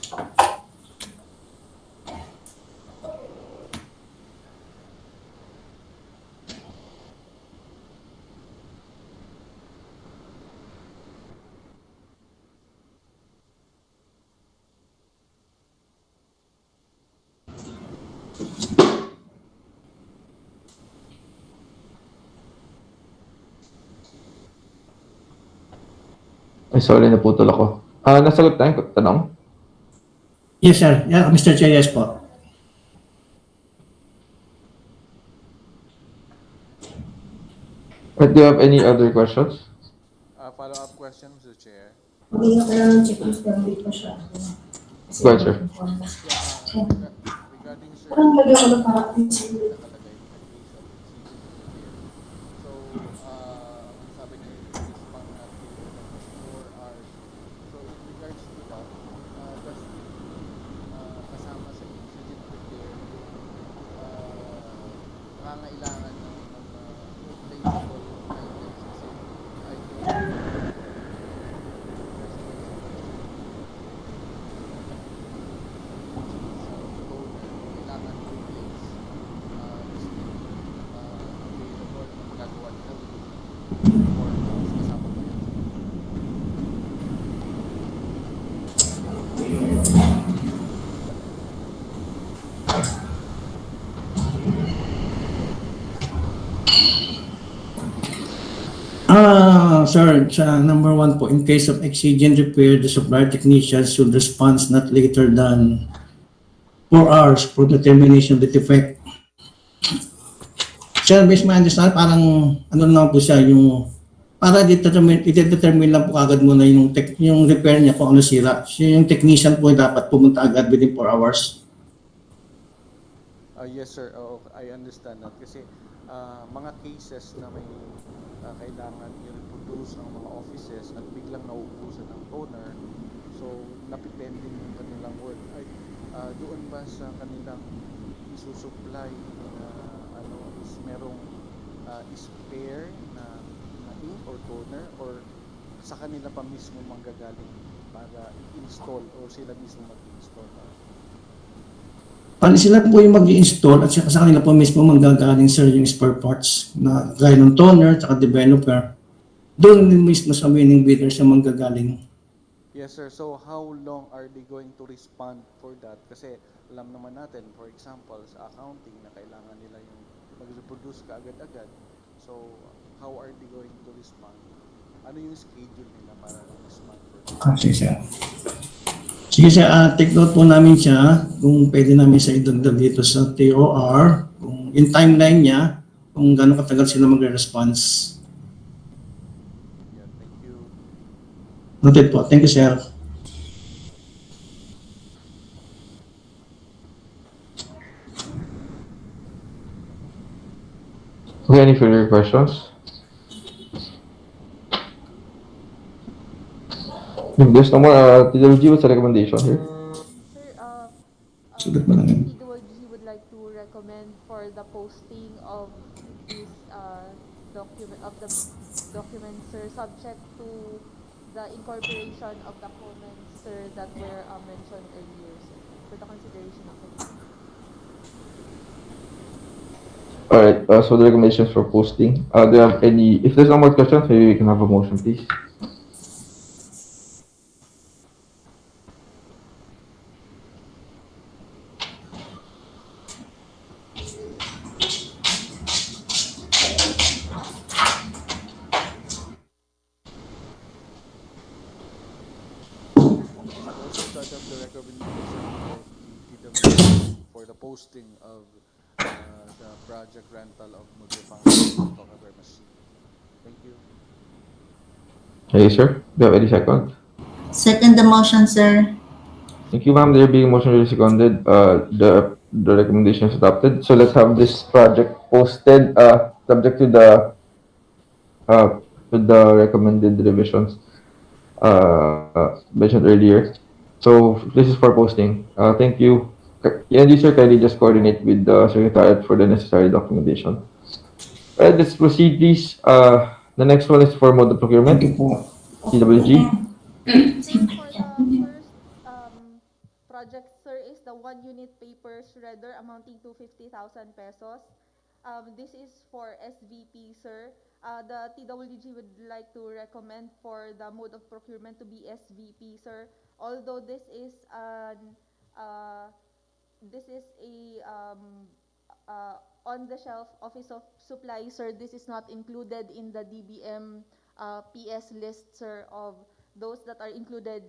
Ay, sorry, naputol ako. Nasagot tayo yung tanong? Yes, sir. Yeah, Mr. Chair, yes po. Do you have any other questions? Follow-up question, Mr. Chair. Hindi na kailangan check-in pero hindi pa siya. Go ahead, sir. Regarding, sir, Parang lagyan ko na para nakalagay sa case of so, sabi niya, is pang natin 4 hours. So, in regards to that, does kasama sa exigent repair nangangailangan ng replaceable items kasi either kailangan replace is available magagawa ng or kasama ba yan? Sir, sa number 1 po, in case of exigent repair, the supplier technician should respond not later than 4 hours for the termination of the defect. Sir, based my understand, parang ano naman po siya, yung para i-determine lang po agad muna yung repair niya kung ano sira. Yung technician po dapat pumunta agad within 4 hours. Yes, sir. Oo, I understand that. Kasi mga cases na may kailangan i-reproduce ang mga offices at biglang nauubusan ng toner, so napipending yung kanilang work. Ay, doon ba sa kanilang isusupply is merong spare na ink or toner or sa kanila pa mismo manggagaling para i-install or sila mismo mag-install? Pali sila po yung mag-i-install at sa kanila po mismo manggagaling, sir, yung spare parts na gaya ng toner at developer. Doon din mismo sa winning bidder siya manggagaling. Yes, sir. So, how long are they going to respond for that? Kasi alam naman natin, for example, sa accounting na kailangan nila yung mag-reproduce ka agad-agad. So, how are they going to respond? Ano yung schedule nila para respond for that? Kasi siya. Sige sir, take note po namin siya kung pwede namin siya idagdag dito sa TOR, kung yung timeline niya, kung gano'ng katagal sila magre-response. Yeah, thank you. Noted po. Thank you, sir. Okay, any further questions? If there's no more, TWG, what's the recommendation here? Sir, Sulat mo lang yun. TWG would like to recommend for the posting of this document, sir, subject to the incorporation of the comments, sir, that were mentioned earlier, sir, for the consideration of it. Alright, so the recommendations for posting. Do you have any, if there's no more questions, maybe we can have a motion, please. Also to adopt the recommendation of the TWG for the posting of the project rental of multifunctional Copier machine. Thank you. Okay, sir. Do you have any second? Second the motion, sir. Thank you, ma'am. There being motion duly seconded, the recommendation is adopted. So let's have this project posted, subject uh, to the recommended revisions mentioned earlier. So this is for posting. Thank you. And you, sir, kindly just coordinate with the secretariat for the necessary documentation. Alright, let's proceed, please. The next one is for mode of procurement, Thank you po. CWG. Sir, for the first project, sir, is the 1-unit paper shredder amounting to 50,000 pesos. This is for SVP, sir. The TWG would like to recommend for the mode of procurement to be SVP, sir. Although this is a on-the-shelf office of supply, sir. This is not included in the DBM PS list, sir, of those that are included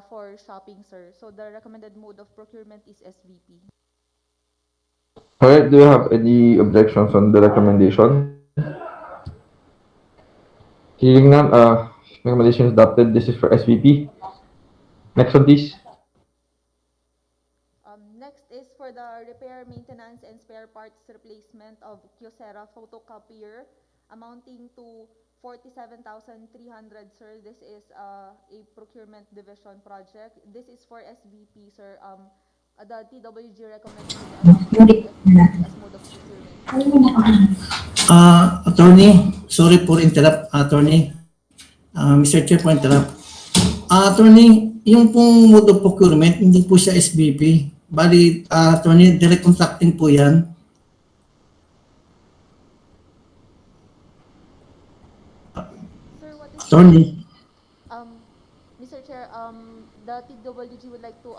for shopping, sir. So the recommended mode of procurement is SVP. Alright, do you have any objections on the recommendation? Hearing none, recommendation is adopted. This is for SVP. Next one, please. Next is for the repair, maintenance, and spare parts replacement of KYOCERA Photocopier amounting to 47,300, sir. This is a procurement division project. This is for SVP, sir. The TWG recommends SVP as mode of procurement. Attorney, sorry for interrupt, attorney. Mr. Chair, for interrupt. Attorney, yung pong mode of procurement, hindi po siya SBP. Bali, attorney, direct contracting po yan. Sir, what is Attorney. Mr. Chair, the TWG would like to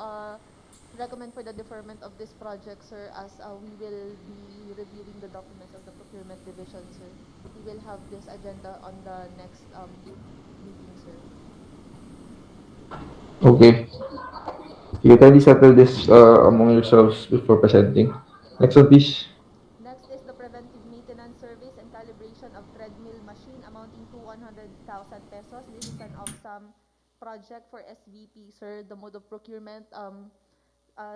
recommend for the deferment of this project, sir, as we will be reviewing the documents of the procurement division, sir. We will have this agenda on the next meeting, sir. Okay. You kindly settle this among yourselves before presenting. Next one, please. Next is the preventive maintenance service and calibration of treadmill machine amounting to 100,000 pesos. This is an off-sum project for SVP, sir. The mode of procurement,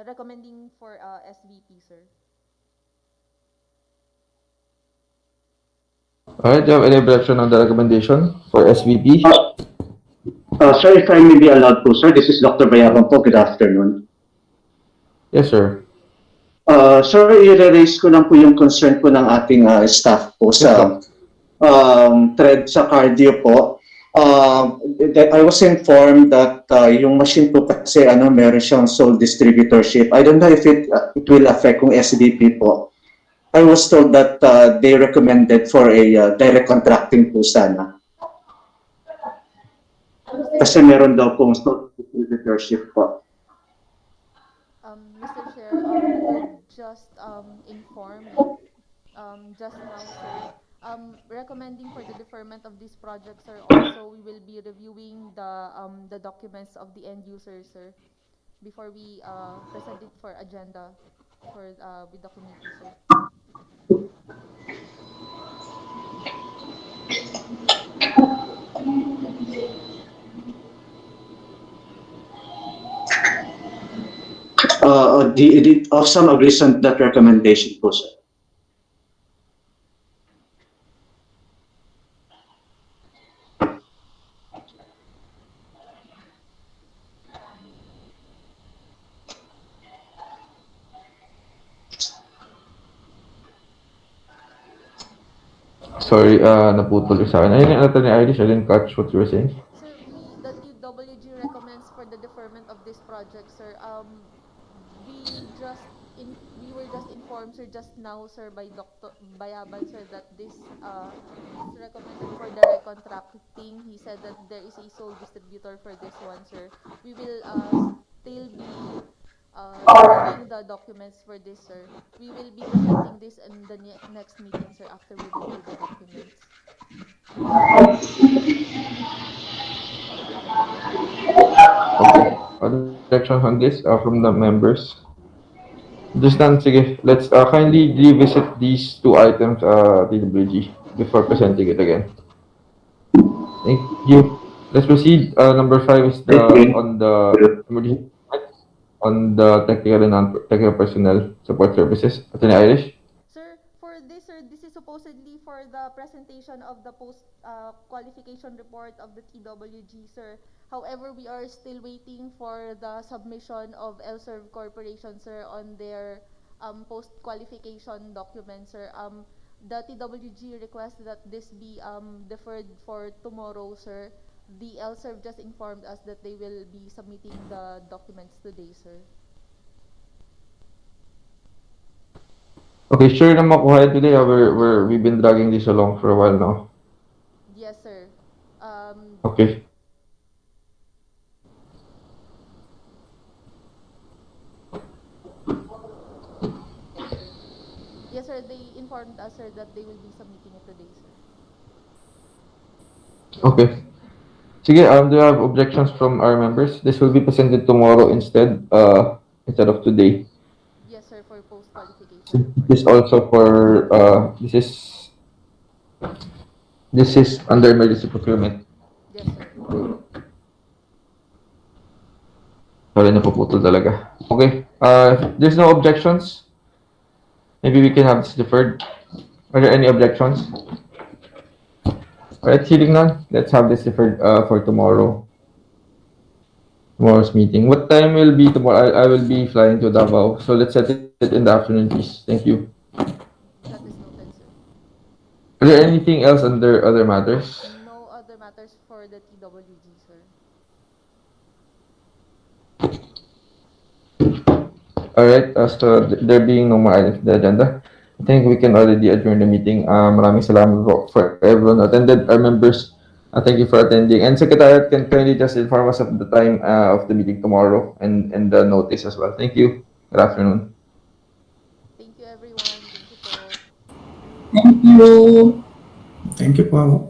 recommending for SVP, sir. Alright, do you have any objection on the recommendation for SVP? Sir, if I may be allowed po, sir, this is Dr. Bayabang po. Good afternoon. Yes, sir. Sir, i-raise ko lang po yung concern po ng ating staff po sa sa cardio po. I was informed that yung machine po kasi meron siyang sole distributorship. I don't know if it will affect kung SVP po. I was told that they recommended for a direct contracting po sana. Kasi meron daw pong sole distributorship po. Mr. Chair, we were just informed just now, sir. Recommending for the deferment of this project, sir. Also, we will be reviewing the documents of the end user, sir, before we present it for agenda for with the committee, sir. The some agrees on that recommendation po, sir. Sorry, naputol yung sa akin. Ayun yung Attorney Irish, I didn't catch what you were saying. Sir, the TWG recommends for the deferment of this project, sir. We were just informed, sir, just now, sir, by Dr. Bayaban, sir, that this is recommended for direct contracting. He said that there is a sole distributor for this one, sir. We will still be reviewing the documents for this, sir. We will be presenting this in the next meeting, sir, after we review the documents. Okay. Other objections on this from the members? Just none, sige. Let's kindly revisit these two items, TWG, before presenting it again. Thank you. Let's proceed. Number 5 is on the emergency on the technical and non-technical personnel support services. Attorney Irish? Sir, for this, sir, this is supposedly for the presentation of the post qualification report of the TWG, sir. However, we are still waiting for the submission of LServ Corporation, sir, on their post qualification document, sir. The TWG requests that this be deferred for tomorrow, sir. The LServ just informed us that they will be submitting the documents today, sir. Okay, sure na makuha it today. We've been dragging this along for a while now. Yes, sir. Okay. Yes, sir. They informed us, sir, that they will be submitting it today, sir. Okay. Sige, do you have objections from our members? This will be presented tomorrow instead of today. Yes, sir, for post-qualification. This also for, this is under emergency procurement. Yes, sir. Sorry, napuputol talaga. Okay, there's no objections. Maybe we can have this deferred. Are there any objections? Alright, hearing none, let's have this deferred for tomorrow's meeting. What time will be tomorrow? I will be flying to Davao, so let's set it in the afternoon, please. Thank you. That is noted, sir. Is there anything else under other matters? No other matters for the TWG, sir. Alright, so there being no more items in the agenda, I think we can already adjourn the meeting. Maraming salamat po for everyone who attended. Our members, thank you for attending. And Secretariat can kindly just inform us of the time of the meeting tomorrow and the notice as well. Thank you. Good afternoon. Thank you, everyone. Thank you po. Thank you. Thank you po.